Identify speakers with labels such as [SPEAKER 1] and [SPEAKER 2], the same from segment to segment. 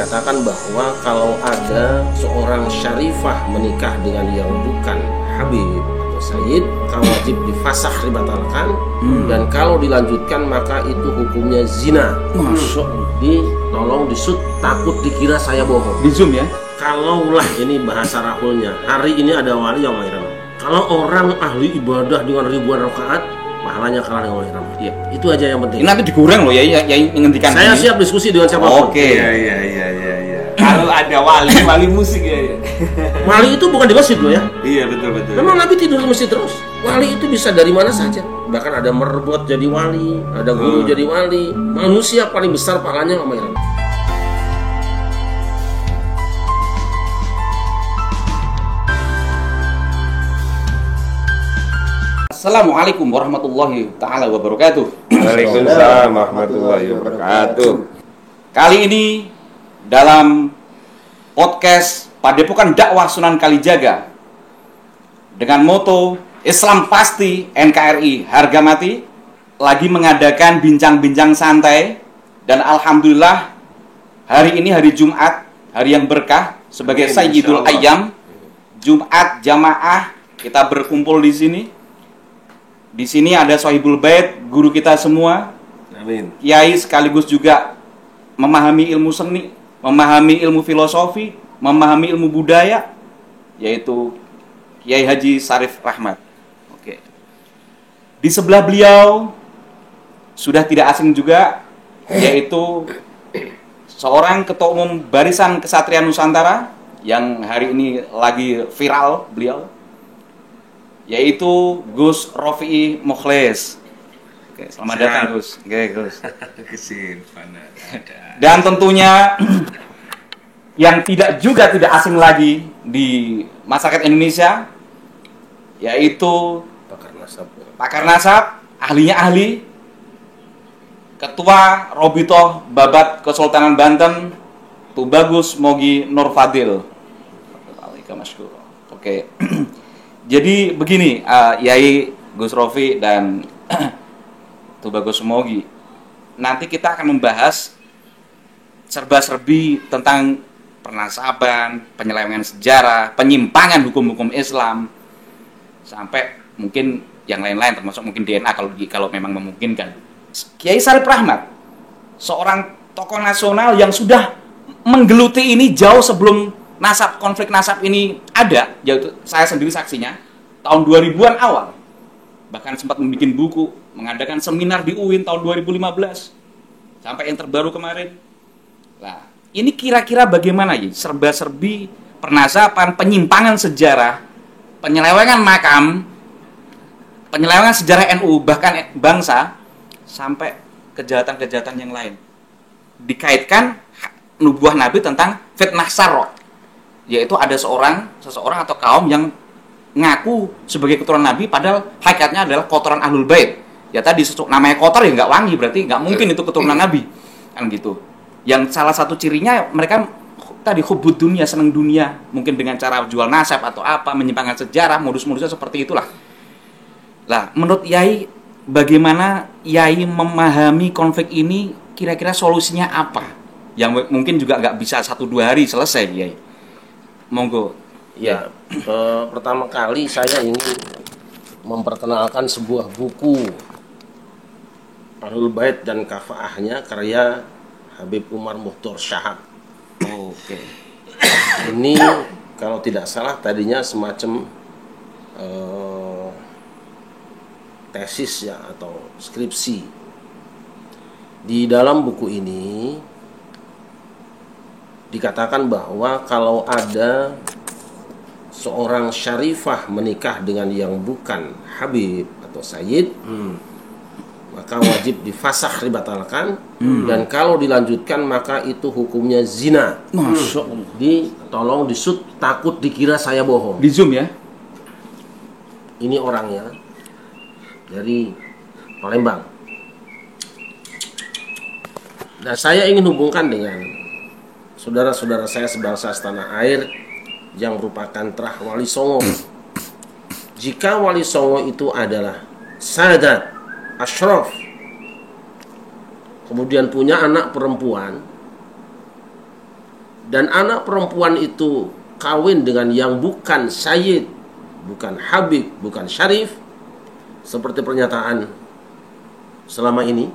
[SPEAKER 1] dikatakan bahwa kalau ada seorang syarifah menikah dengan yang bukan Habib atau Sayyid, maka wajib difasakh, dibatalkan, dan kalau dilanjutkan maka itu hukumnya zina.
[SPEAKER 2] Masya Allah.
[SPEAKER 1] Tolong disut, takut dikira saya bohong.
[SPEAKER 2] Di zoom ya.
[SPEAKER 1] Kalaulah ini bahasa rahulnya, hari ini ada wali yang mahram. Kalau orang ahli ibadah dengan ribuan rakaat, pahalanya kalah dengan mahram.
[SPEAKER 2] Iya.
[SPEAKER 1] Itu aja yang penting.
[SPEAKER 2] Ini nanti digoreng loh ya, yang ngendikan.
[SPEAKER 1] Saya siap diskusi dengan siapapun.
[SPEAKER 2] Oke.
[SPEAKER 3] Iya. Kalau ada wali musik ya.
[SPEAKER 1] Wali itu bukan di masjid loh ya.
[SPEAKER 3] Iya, betul.
[SPEAKER 1] Memang Nabi tidur di masjid terus. Wali itu bisa dari mana saja. Bahkan ada merbot jadi wali, ada guru jadi wali. Manusia paling besar pahalanya sama yang.
[SPEAKER 2] Assalamualaikum warahmatullahi taala wabarakatuh.
[SPEAKER 3] Waalaikumsalam warahmatullahi wabarakatuh.
[SPEAKER 2] Kali ini dalam podcast Padepokan Dakwah Sunan Kalijaga dengan moto Islam Pasti, NKRI Harga Mati, lagi mengadakan bincang-bincang santai. Dan alhamdulillah hari ini hari Jumat, hari yang berkah sebagai Sayyidul Ayyam, Jumat jamaah kita berkumpul di sini. Di sini ada Sohibul Bait, guru kita semua,
[SPEAKER 3] Amin.
[SPEAKER 2] kiai sekaligus juga memahami ilmu seni, memahami ilmu filosofi, memahami ilmu budaya, yaitu Kiai Haji Syarif Rahmat. Oke. Di sebelah beliau sudah tidak asing juga, yaitu seorang ketua umum Barisan Kesatria Nusantara yang hari ini lagi viral beliau, yaitu Gus Rofi'i Mukhlis. Oke, selamat datang Gus. Oke, Gus. Dan tentunya yang tidak asing lagi di masyarakat Indonesia, yaitu pakar nasab, ahlinya ahli, Ketua Robitoh Babat Kesultanan Banten, Tubagus Mogi Nur Fadil. Oke. Jadi begini, Yai Gus Rofi dan Tubagus Mogi, nanti kita akan membahas serba-serbi tentang pernasaban, penyelewengan sejarah, penyimpangan hukum-hukum Islam, sampai mungkin yang lain-lain, termasuk mungkin DNA kalau memang memungkinkan. Kiai Syarif Rahmat, seorang tokoh nasional yang sudah menggeluti ini jauh sebelum konflik nasab ini ada, yaitu saya sendiri saksinya, tahun 2000-an awal. Bahkan sempat membuat buku, mengadakan seminar di UIN tahun 2015, sampai yang terbaru kemarin. Nah, ini kira-kira bagaimana ya serba-serbi pernasaban, penyimpangan sejarah, penyelewengan makam, penyelewengan sejarah NU, bahkan bangsa, sampai kejahatan-kejahatan yang lain. Dikaitkan nubuah Nabi tentang fitnah sarot, yaitu ada seseorang atau kaum yang ngaku sebagai keturunan Nabi, padahal hakikatnya adalah kotoran Ahlul Bait. Ya tadi namanya kotor ya nggak wangi, berarti nggak mungkin itu keturunan Nabi, kan gitu. Yang salah satu cirinya mereka tadi hubud dunia, senang dunia, mungkin dengan cara jual nasab atau apa, menyimpangkan sejarah, modus-modusnya seperti itulah. Lah, menurut Yai, bagaimana Yai memahami konflik ini? Kira-kira solusinya apa? Yang mungkin juga nggak bisa 1-2 hari selesai, Yai. Monggo.
[SPEAKER 1] Ya, pertama kali saya ingin memperkenalkan sebuah buku Ahlul Bait dan Kafaahnya karya Habib Umar Mukhtar Syahab.
[SPEAKER 2] Oke.
[SPEAKER 1] Ini kalau tidak salah tadinya semacam tesis ya atau skripsi. Di dalam buku ini dikatakan bahwa kalau ada seorang syarifah menikah dengan yang bukan Habib atau Sayyid, maka wajib difasakh, dibatalkan, dan kalau dilanjutkan maka itu hukumnya zina.
[SPEAKER 2] Masya Allah.
[SPEAKER 1] Tolong disut, takut dikira saya bohong.
[SPEAKER 2] Di zoom ya.
[SPEAKER 1] Ini orangnya dari Palembang. Nah, saya ingin hubungkan dengan saudara-saudara saya sebangsa setanah air yang merupakan terah Wali Songo. Jika Wali Songo itu adalah Sadat Ashraf, kemudian punya anak perempuan, dan anak perempuan itu kawin dengan yang bukan sayyid, bukan habib, bukan syarif, seperti pernyataan selama ini,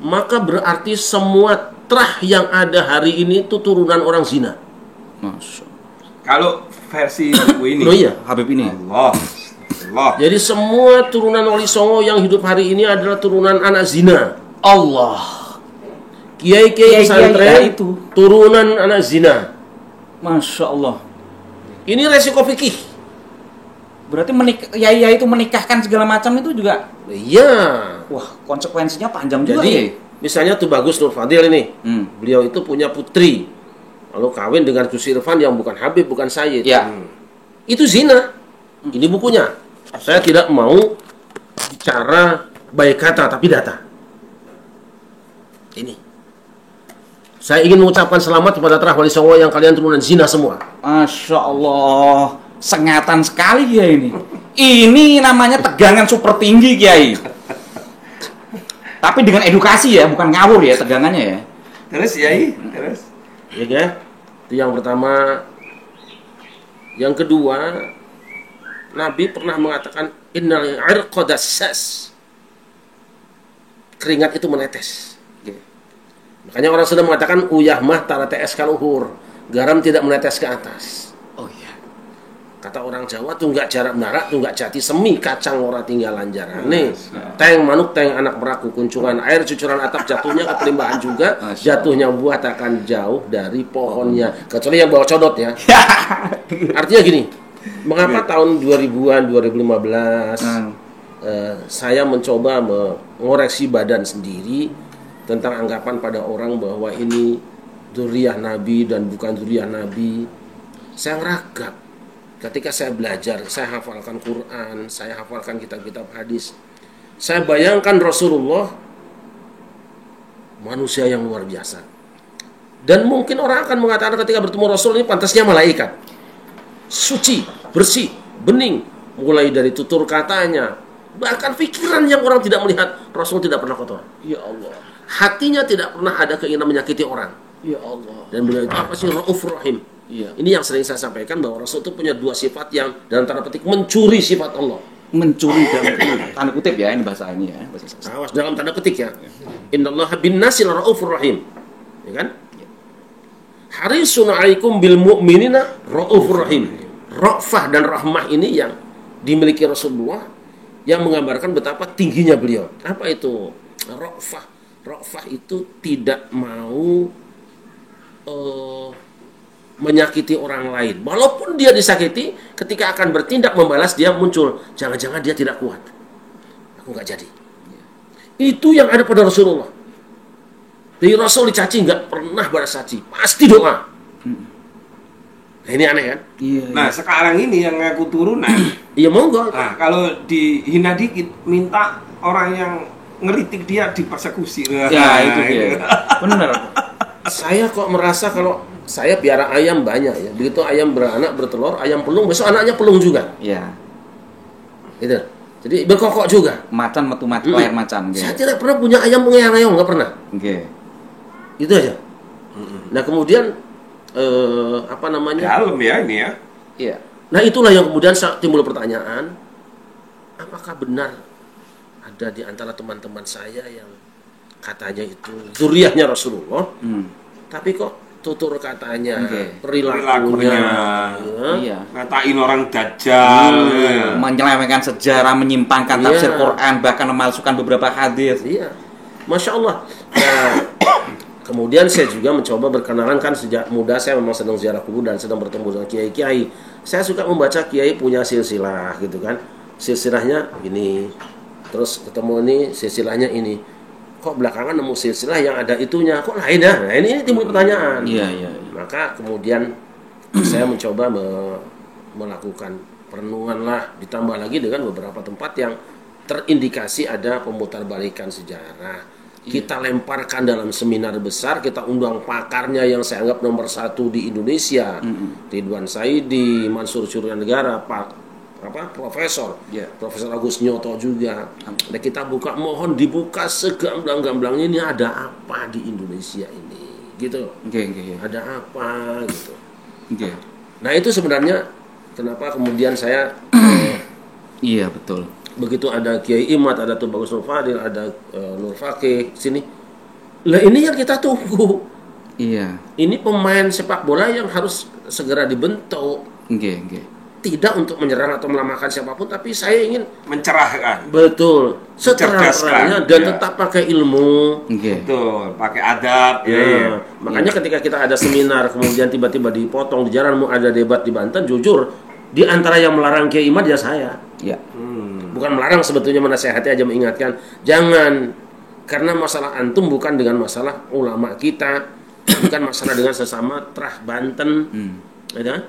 [SPEAKER 1] maka berarti semua trah yang ada hari ini itu turunan orang zina.
[SPEAKER 2] Masya.
[SPEAKER 3] Kalau versi buku ini.
[SPEAKER 1] Loh iya.
[SPEAKER 2] Habib ini.
[SPEAKER 3] Allah.
[SPEAKER 1] Jadi semua turunan Wali Songo yang hidup hari ini adalah turunan anak zina.
[SPEAKER 2] Allah.
[SPEAKER 1] Kiai-kiai pesantren
[SPEAKER 2] itu
[SPEAKER 1] turunan anak zina.
[SPEAKER 2] Masya Allah.
[SPEAKER 1] Ini resiko fikih.
[SPEAKER 2] Berarti yai itu menikahkan segala macam itu juga.
[SPEAKER 1] Iya.
[SPEAKER 2] Wah, konsekuensinya panjang juga.
[SPEAKER 1] Jadi misalnya tuh Bagus Nur Fadil ini, beliau itu punya putri, lalu kawin dengan Gus Irfan yang bukan habib, bukan sayyid.
[SPEAKER 2] Ya.
[SPEAKER 1] Itu zina. Ini bukunya. Saya tidak mau bicara baik kata tapi data. Ini. Saya ingin mengucapkan selamat kepada Trah Wali Songo yang kalian turunan zina semua.
[SPEAKER 2] Masya Allah. Sengatan sekali Kiai ini. Ini namanya tegangan super tinggi Kiai. Tapi dengan edukasi ya, bukan ngawur ya tegangannya ya.
[SPEAKER 3] Terus Yai, terus.
[SPEAKER 1] Ya kan? Itu yang pertama. Yang kedua, Nabi pernah mengatakan innal irqa dassas. Keringat itu menetes. Makanya orang sudah mengatakan uyah mah tara TS kaluhur, garam tidak menetes ke atas.
[SPEAKER 2] Oh iya.
[SPEAKER 1] Kata orang Jawa tunggak jarak menarak, tunggak jati semi, kacang ora tinggalan jarane. Teng manuk, teng anak meraku, kuncungan air, cucuran atap jatuhnya ketelimbahan juga, jatuhnya buah takkan jauh dari pohonnya. Kecuali yang bawa codot ya. Artinya gini, mengapa tahun 2000-an, 2015 saya mencoba mengoreksi badan sendiri tentang anggapan pada orang bahwa ini dzurriyyah Nabi dan bukan dzurriyyah Nabi. Saya ngeragap. Ketika saya belajar, saya hafalkan Quran, saya hafalkan kitab-kitab hadis. Saya bayangkan Rasulullah manusia yang luar biasa. Dan mungkin orang akan mengatakan ketika bertemu Rasul ini pantasnya malaikat. Suci, bersih, bening, mulai dari tutur katanya, bahkan pikiran yang orang tidak melihat, Rasul tidak pernah kotor. Ya Allah. Hatinya tidak pernah ada keinginan menyakiti orang. Ya Allah. Dan beliau itu apa sih? Raufur Rahim. Ya. Ini yang sering saya sampaikan bahwa Rasul itu punya dua sifat yang dalam tanda petik mencuri sifat Allah.
[SPEAKER 2] Mencuri dalam tanda kutip ya, ini bahasa ini ya.
[SPEAKER 1] Awas dalam tanda petik ya. Innallaha bin-nasi Raufur Rahim. Ya kan? Harisun 'alaikum bil mu'minina Raufur Rahim. Ra'fah dan rahmah ini yang dimiliki Rasulullah yang menggambarkan betapa tingginya beliau. Apa itu? Ra'fah. Ra'fah itu tidak mau menyakiti orang lain. Walaupun dia disakiti, ketika akan bertindak membalas dia muncul. Jangan-jangan dia tidak kuat. Aku nggak jadi. Itu yang ada pada Rasulullah. Jadi Rasul dicaci nggak pernah balas caci, pasti doa. Nah, ini aneh kan?
[SPEAKER 2] Iya.
[SPEAKER 3] Nah sekarang ini yang ngaku turunan.
[SPEAKER 1] Iya monggo.
[SPEAKER 3] Nah kalau dihina dikit, minta orang yang ngeritik dia dipersekusi.
[SPEAKER 2] Ya itu dia. Benar.
[SPEAKER 1] Saya kok merasa kalau saya piara ayam banyak ya. Begitu ayam beranak bertelur, ayam pelung, besok anaknya pelung juga.
[SPEAKER 2] Iya.
[SPEAKER 1] Gitu. Jadi berkokok juga.
[SPEAKER 2] Macan metu mati layar macan.
[SPEAKER 1] Saya tidak pernah punya ayam mengeong-eong, nggak pernah.
[SPEAKER 2] Oke.
[SPEAKER 1] Itu aja. Nah kemudian apa namanya?
[SPEAKER 3] Dalam ya ini ya.
[SPEAKER 2] Iya.
[SPEAKER 1] Nah itulah yang kemudian timbul pertanyaan, apakah benar ada di antara teman-teman saya yang katanya itu dzurriyyahnya Rasulullah, tapi kok tutur katanya, perilakunya,
[SPEAKER 2] iya,
[SPEAKER 3] ngatain orang dajjal,
[SPEAKER 2] menyelewengkan sejarah, menyimpangkan tafsir Quran, bahkan memalsukan beberapa hadis.
[SPEAKER 1] Iya, Masya Allah. Nah, kemudian saya juga mencoba berkenalan, kan sejak muda saya memang sedang ziarah kubur dan sedang bertemu dengan kiai-kiai. Saya suka membaca kiai punya silsilah gitu kan, silsilahnya ini. Terus ketemu ini silsilahnya ini, kok belakangan nemu silsilah yang ada itunya, kok lain ya? Nah ini timbul pertanyaan.
[SPEAKER 2] Iya.
[SPEAKER 1] Maka kemudian saya mencoba melakukan perenungan lah, ditambah lagi dengan beberapa tempat yang terindikasi ada pemutarbalikan sejarah. Kita lemparkan dalam seminar besar, kita undang pakarnya yang saya anggap nomor 1 di Indonesia, Ridwan Saidi, Mansur Suryanegara, Profesor Agus Nyoto juga. Nah, kita mohon dibuka segamblang-gamblangnya, ini ada apa di Indonesia ini. gitu.
[SPEAKER 2] Oke.
[SPEAKER 1] Ada apa gitu.
[SPEAKER 2] Oke.
[SPEAKER 1] Nah itu sebenarnya kenapa kemudian saya
[SPEAKER 2] Iya, betul.
[SPEAKER 1] begitu ada Kiai Imad, ada Tubagus Nur Fadil, ada Nur Fakih sini. Lah ini yang kita tunggu.
[SPEAKER 2] Iya.
[SPEAKER 1] Ini pemain sepak bola yang harus segera dibentuk.
[SPEAKER 2] Oke.
[SPEAKER 1] Tidak untuk menyerang atau melemahkan siapapun, tapi saya ingin
[SPEAKER 3] Mencerahkan.
[SPEAKER 1] betul seterang-terangnya dan
[SPEAKER 3] ya.
[SPEAKER 1] tetap pakai ilmu.
[SPEAKER 2] Oke.
[SPEAKER 3] Betul, pakai adab.
[SPEAKER 1] Ya, makanya ketika kita ada seminar kemudian tiba-tiba dipotong di jalan mau ada debat di Banten, jujur di antara yang melarang Kiai Imad ya saya.
[SPEAKER 2] Ya.
[SPEAKER 1] Bukan melarang, sebetulnya menasehati aja, mengingatkan jangan, karena masalah antum bukan dengan masalah ulama kita, bukan masalah dengan sesama terah Banten, ya kan?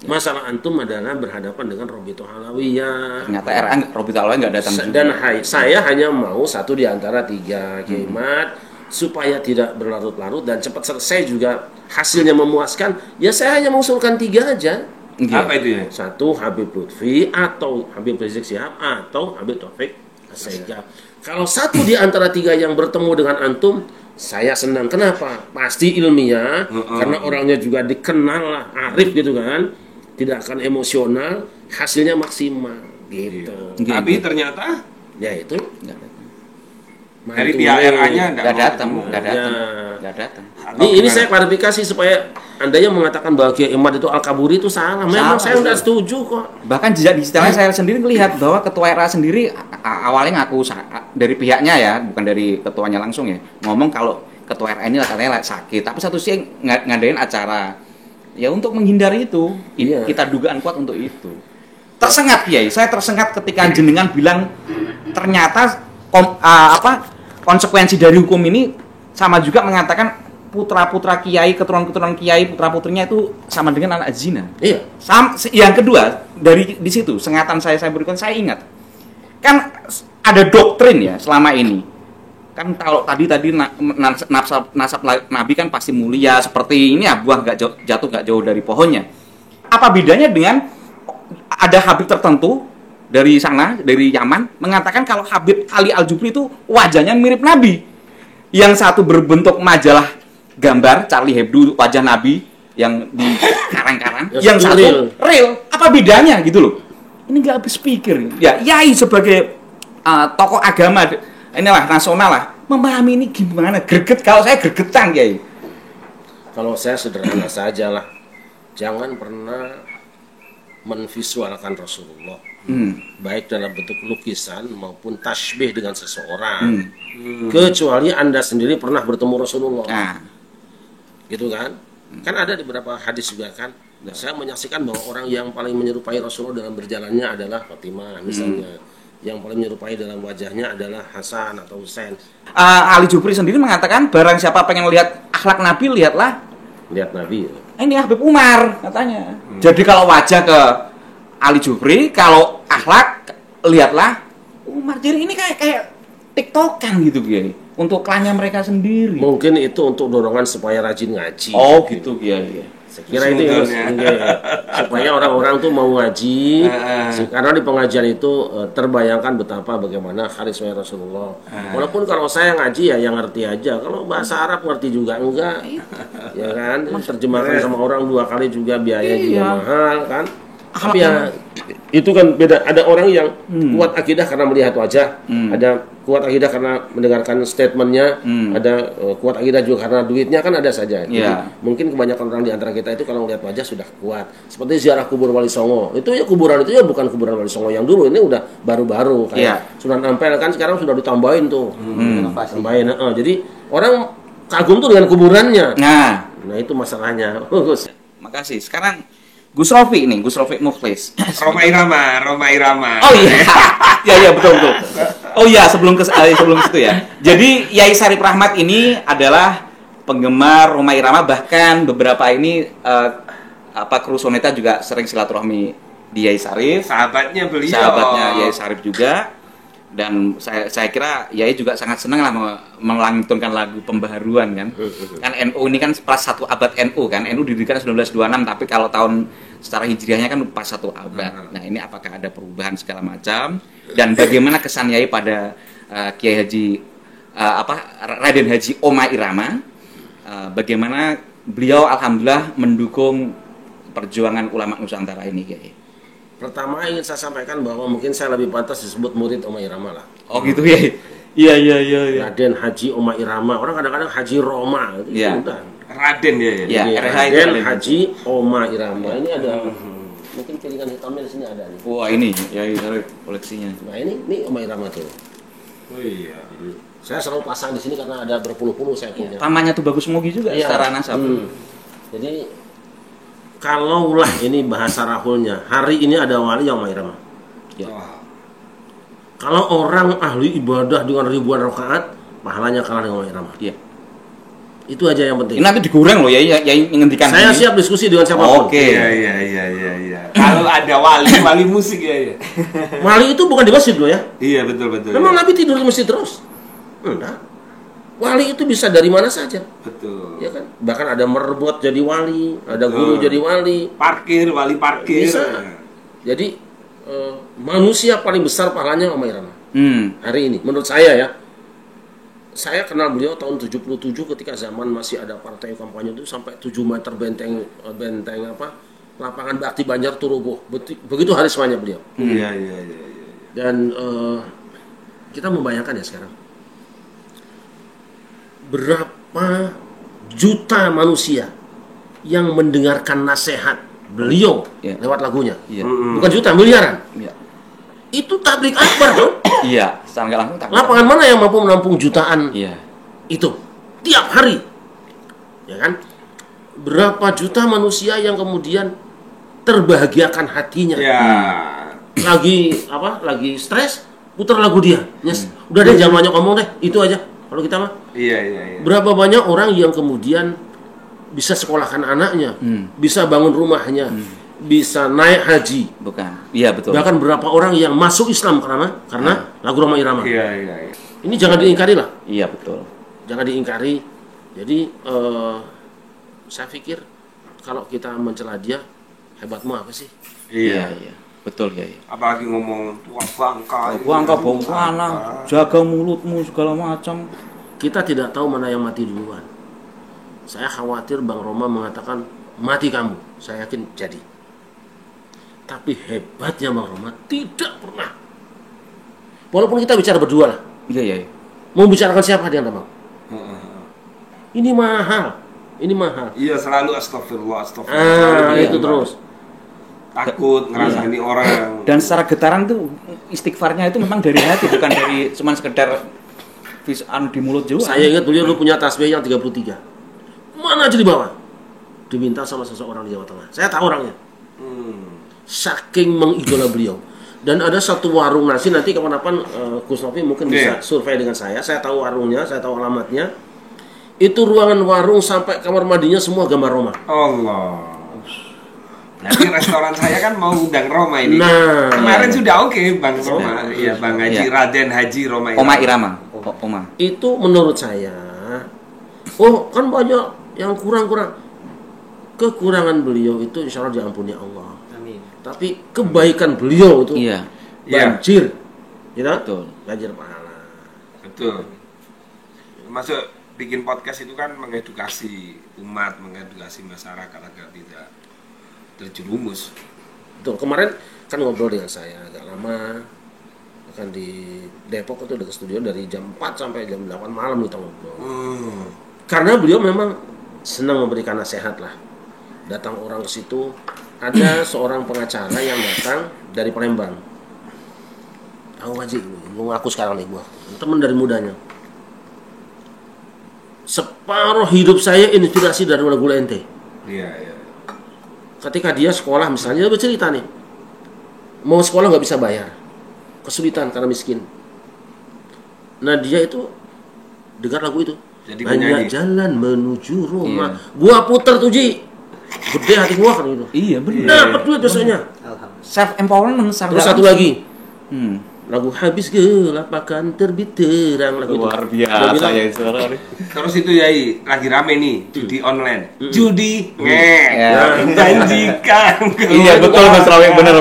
[SPEAKER 1] Masalah antum adalah berhadapan dengan Robito Halawiyah.
[SPEAKER 2] Ternyata RA Robito Halawiyah nggak datang juga.
[SPEAKER 1] Dan saya hanya mau satu di antara tiga Kiai Imad supaya tidak berlarut-larut dan cepat selesai juga, hasilnya memuaskan. Ya saya hanya mengusulkan 3 aja.
[SPEAKER 3] Apa itu ya?
[SPEAKER 1] Satu Habib Lutfi atau Habib Rizik Syihab atau Habib Taufik Assegaf. Kalau satu di antara 3 yang bertemu dengan antum, saya senang. Kenapa? Pasti ilmiah, karena orangnya juga dikenal lah, arif gitu kan, tidak akan emosional, hasilnya maksimal gitu.
[SPEAKER 3] Tapi ternyata
[SPEAKER 1] Ya itu
[SPEAKER 3] dari pihak RA-nya
[SPEAKER 2] Nggak datang.
[SPEAKER 1] Ini saya klarifikasi supaya Anda yang mengatakan bahwa Kiai Imad itu Al-Kaburi itu salah. Memang saya nggak setuju kok.
[SPEAKER 2] Bahkan jejak digitalnya saya sendiri melihat bahwa ketua RA sendiri awalnya ngaku dari pihaknya ya, bukan dari ketuanya langsung ya, ngomong kalau ketua RA ini katanya sakit, tapi satu sisi ngadain acara ya untuk menghindari itu.
[SPEAKER 1] Iya.
[SPEAKER 2] Kita dugaan kuat untuk itu. Tersengat Kiai, saya tersengat ketika jenengan bilang ternyata konsekuensi dari hukum ini sama juga mengatakan putra-putra kiai, keturunan-keturunan kiai, putra-putrinya itu sama dengan anak zina.
[SPEAKER 1] Iya.
[SPEAKER 2] Yang kedua, dari di situ sengatan saya berikan, saya ingat kan ada doktrin ya selama ini. Kan kalau tadi nasab Nabi kan pasti mulia, seperti ini ya, buah jatuh nggak jauh dari pohonnya. Apa bedanya dengan ada Habib tertentu dari sana, dari Yaman, mengatakan kalau Habib Ali Al-Jubri itu wajahnya mirip Nabi. Yang satu berbentuk majalah gambar Charlie Hebdo wajah Nabi yang di karang-karang, yang satu real. Apa bedanya gitu loh? Ini nggak habis pikir. Ya, Yai sebagai tokoh agama inilah nasional lah, memahami ini gimana? Greget, kalau saya gregetan Yai.
[SPEAKER 1] Kalau saya sederhana saja lah. Jangan pernah menvisualkan Rasulullah. Baik dalam bentuk lukisan maupun tasbih dengan seseorang. Kecuali Anda sendiri pernah bertemu Rasulullah. Gitu kan? Kan ada di beberapa hadis juga kan. Saya menyaksikan bahwa orang yang paling menyerupai Rasulullah dalam berjalannya adalah Fatimah misalnya. Yang paling menyerupai dalam wajahnya adalah Hasan atau Husain.
[SPEAKER 2] Ali Jubri sendiri mengatakan barang siapa pengen lihat akhlak Nabi, lihat Nabi. Ini Habib Umar katanya. Jadi kalau wajah ke Ali Jubri, kalau akhlak lihatlah Umar. Jadi ini kayak TikTokan gitu Kiai. Untuk klannya mereka sendiri.
[SPEAKER 1] Mungkin itu untuk dorongan supaya rajin ngaji.
[SPEAKER 2] Oh gitu Kiai.
[SPEAKER 1] Saya kira itu ya, supaya orang-orang tuh mau ngaji. Karena di pengajian itu terbayangkan bagaimana karisma Rasulullah. Walaupun kalau saya ngaji ya yang ngerti aja. Kalau bahasa Arab ngerti juga enggak. Ya kan? Terjemahkan sama orang 2 kali juga biaya juga mahal kan. Tapi ya itu kan beda. Ada orang yang kuat akidah karena melihat wajah, ada kuat akidah karena mendengarkan statementnya, ada kuat akidah juga karena duitnya, kan ada saja. Jadi, mungkin kebanyakan orang di antara kita itu kalau melihat wajah sudah kuat. Seperti ziarah kubur Wali Songo, itu ya kuburan itu ya bukan kuburan Wali Songo yang dulu, ini udah baru-baru kayak Sunan Ampel kan sekarang sudah ditambahin tuh, tambahin. Jadi orang kagum tuh dengan kuburannya. Nah itu masalahnya.
[SPEAKER 2] Makasih. Sekarang Gus Rofi Mukhlis.
[SPEAKER 3] Roma Irama.
[SPEAKER 2] Oh iya. Ya betul. Oh iya, sebelum ke situ ya. Jadi Yai Syarif Rahmat ini adalah penggemar Roma Irama, bahkan beberapa ini kru Soneta juga sering silaturahmi di Yai Syarif.
[SPEAKER 3] Sahabatnya
[SPEAKER 2] Yai Syarif juga. Dan saya kira Yai juga sangat senang lah melantunkan lagu pembaharuan kan. Kan NU ini kan pas 1 abad NU kan. NU didirikan 1926, tapi kalau tahun secara hijriahnya kan pas 1 abad. Nah, ini apakah ada perubahan segala macam, dan bagaimana kesan Yai pada Kiai Haji Raden Haji Oma Irama bagaimana beliau alhamdulillah mendukung perjuangan ulama Nusantara ini, Kiai.
[SPEAKER 1] Pertama ingin saya sampaikan bahwa mungkin saya lebih pantas disebut murid Oma Irama lah.
[SPEAKER 2] Oh gitu ya. Iya.
[SPEAKER 1] Raden Haji Oma Irama. Orang kadang-kadang Haji Roma itu
[SPEAKER 2] Iya.
[SPEAKER 1] udah.
[SPEAKER 3] Raden ya.
[SPEAKER 2] Iya, RH itu
[SPEAKER 1] Raden
[SPEAKER 2] Raden.
[SPEAKER 1] Haji Oma Irama. Ini ada mungkin piringan hitamnya di sini ada nih.
[SPEAKER 2] Wah ini ya koleksinya.
[SPEAKER 1] Nah ini Oma Irama tuh.
[SPEAKER 3] Oh iya.
[SPEAKER 1] Saya selalu pasang di sini karena ada berpuluh-puluh saya punya.
[SPEAKER 2] Pamannya tuh Bagus Mugi juga
[SPEAKER 1] Iya.
[SPEAKER 2] secara nasab.
[SPEAKER 1] Jadi kalaulah ini bahasa Rahulnya, hari ini ada wali yang Oma Irama.
[SPEAKER 2] Ya.
[SPEAKER 3] Wah.
[SPEAKER 1] Kalau orang ahli ibadah dengan ribuan rakaat, pahalanya kalah dengan Oma Irama.
[SPEAKER 2] Iya.
[SPEAKER 1] Itu aja yang penting.
[SPEAKER 2] Ini nanti digoreng loh ya ngendikan.
[SPEAKER 1] Saya
[SPEAKER 2] ini.
[SPEAKER 1] siap diskusi dengan siapapun.
[SPEAKER 2] Oke.
[SPEAKER 3] Iya. Kalau ada wali musik ya.
[SPEAKER 1] Wali itu bukan di masjid loh ya.
[SPEAKER 3] Iya betul.
[SPEAKER 1] Memang Nabi tidur di masjid terus? Enggak. Wali itu bisa dari mana saja.
[SPEAKER 3] Betul.
[SPEAKER 1] Ya kan? Bahkan ada merebut jadi wali, ada guru jadi wali.
[SPEAKER 3] Wali parkir.
[SPEAKER 1] Bisa. Jadi manusia paling besar pahalanya Oma Irama. Hari ini menurut saya ya. Saya kenal beliau tahun 77 ketika zaman masih ada partai kampanye itu sampai 7 meter benteng lapangan Bakti Banjar Turoboh. Begitu harismanya beliau.
[SPEAKER 3] Iya.
[SPEAKER 1] Dan kita membayangkan ya sekarang berapa juta manusia yang mendengarkan nasihat beliau lewat lagunya.
[SPEAKER 2] Iya.
[SPEAKER 1] Bukan juta, miliaran.
[SPEAKER 2] Iya.
[SPEAKER 1] Itu tablik akbar dong.
[SPEAKER 2] Iya, secara nggak langsung tak.
[SPEAKER 1] Lapangan mana yang mampu menampung jutaan
[SPEAKER 2] Iya.
[SPEAKER 1] itu tiap hari? Ya kan? Berapa juta manusia yang kemudian terbahagiakan hatinya.
[SPEAKER 3] Ya.
[SPEAKER 1] Lagi stres, putar lagu dia. Yes. Udah deh jangan banyak ngomong deh, itu aja. Kalau kita mah
[SPEAKER 3] Iya.
[SPEAKER 1] berapa banyak orang yang kemudian bisa sekolahkan anaknya, bisa bangun rumahnya, bisa naik haji.
[SPEAKER 2] Bukan. Iya betul.
[SPEAKER 1] Bahkan berapa orang yang masuk Islam karena lagu Roma Irama.
[SPEAKER 3] Iya.
[SPEAKER 1] Ini jangan diingkari lah,
[SPEAKER 2] Iya betul.
[SPEAKER 1] jangan diingkari. Jadi saya pikir kalau kita mencela dia, hebatmu apa sih?
[SPEAKER 2] Iya. Betul ya.
[SPEAKER 3] Apalagi ngomong tua bangka.
[SPEAKER 2] Angka bongkana, jaga mulutmu segala macam.
[SPEAKER 1] Kita tidak tahu mana yang mati duluan. Saya khawatir Bang Roma mengatakan mati kamu. Saya yakin jadi. Tapi hebatnya Bang Roma tidak pernah. Walaupun kita bicara berdua lah.
[SPEAKER 2] Iya.
[SPEAKER 1] Mau bicarakan siapa dia Bang? Ini mahal.
[SPEAKER 3] Iya selalu astagfirullah.
[SPEAKER 1] Itu terus.
[SPEAKER 3] Takut ngerasani orang.
[SPEAKER 2] Dan secara getaran tuh istighfarnya itu memang dari hati, bukan dari cuman sekedar di mulut juga.
[SPEAKER 1] Saya ingat beliau punya tasbih yang 33. Mana aja di bawah. Diminta sama seseorang di Jawa Tengah. Saya tahu orangnya. Saking mengidola beliau. Dan ada satu warung nasi, nanti kapan-kapan Gus Novi mungkin bisa survei dengan saya. Saya tahu warungnya, saya tahu alamatnya. Itu ruangan warung sampai kamar mandinya semua gambar Roma.
[SPEAKER 3] Allah. Nanti restoran saya kan mau undang Roma ini.
[SPEAKER 1] Nah,
[SPEAKER 3] kemarin sudah oke Bang Roma. Iya, Bang Haji Raden Haji Roma
[SPEAKER 2] Oma Irama. Oma.
[SPEAKER 1] Itu menurut saya, kan banyak yang kurang-kurang. Kekurangan beliau itu insya Allah diampuni Allah.
[SPEAKER 4] Amin.
[SPEAKER 1] Tapi kebaikan beliau itu banjir.
[SPEAKER 2] Betul.
[SPEAKER 1] Banjir pahala.
[SPEAKER 3] Betul. Masuk bikin podcast itu kan mengedukasi umat, mengedukasi masyarakat agar tidak terjerumus.
[SPEAKER 1] Betul. Kemarin kan ngobrol dengan saya agak lama. Kan di Depok itu dekat studio dari jam 4 sampai jam 8 malam kita ngobrol. Karena beliau memang senang memberikan nasihat lah. Datang orang ke situ, ada seorang pengacara yang datang dari Palembang. Tahu Haji, gue ngaku sekarang nih gue, teman dari mudanya. Separuh hidup saya inspirasi dari lagu ente.
[SPEAKER 3] Iya.
[SPEAKER 1] Ketika dia sekolah misalnya, dia bercerita nih, mau sekolah nggak bisa bayar, kesulitan karena miskin. Nah dia itu dengar lagu itu.
[SPEAKER 3] Jadi
[SPEAKER 1] banyak jalan menuju Roma. Gua puter tuh Ji, gede hati gua kan itu.
[SPEAKER 2] Iya benar.
[SPEAKER 1] Dapat duit biasanya.
[SPEAKER 2] Self empowerment.
[SPEAKER 1] Terus satu lagi, lagu habis gelap akan terbit terang, lagu
[SPEAKER 2] luar
[SPEAKER 1] itu.
[SPEAKER 2] biasa ya suara.
[SPEAKER 3] Terus itu Yai, lagi rame nih judi online. Judi
[SPEAKER 2] Ya.
[SPEAKER 3] janjikan.
[SPEAKER 2] Iya betul Mas Rawi, benar.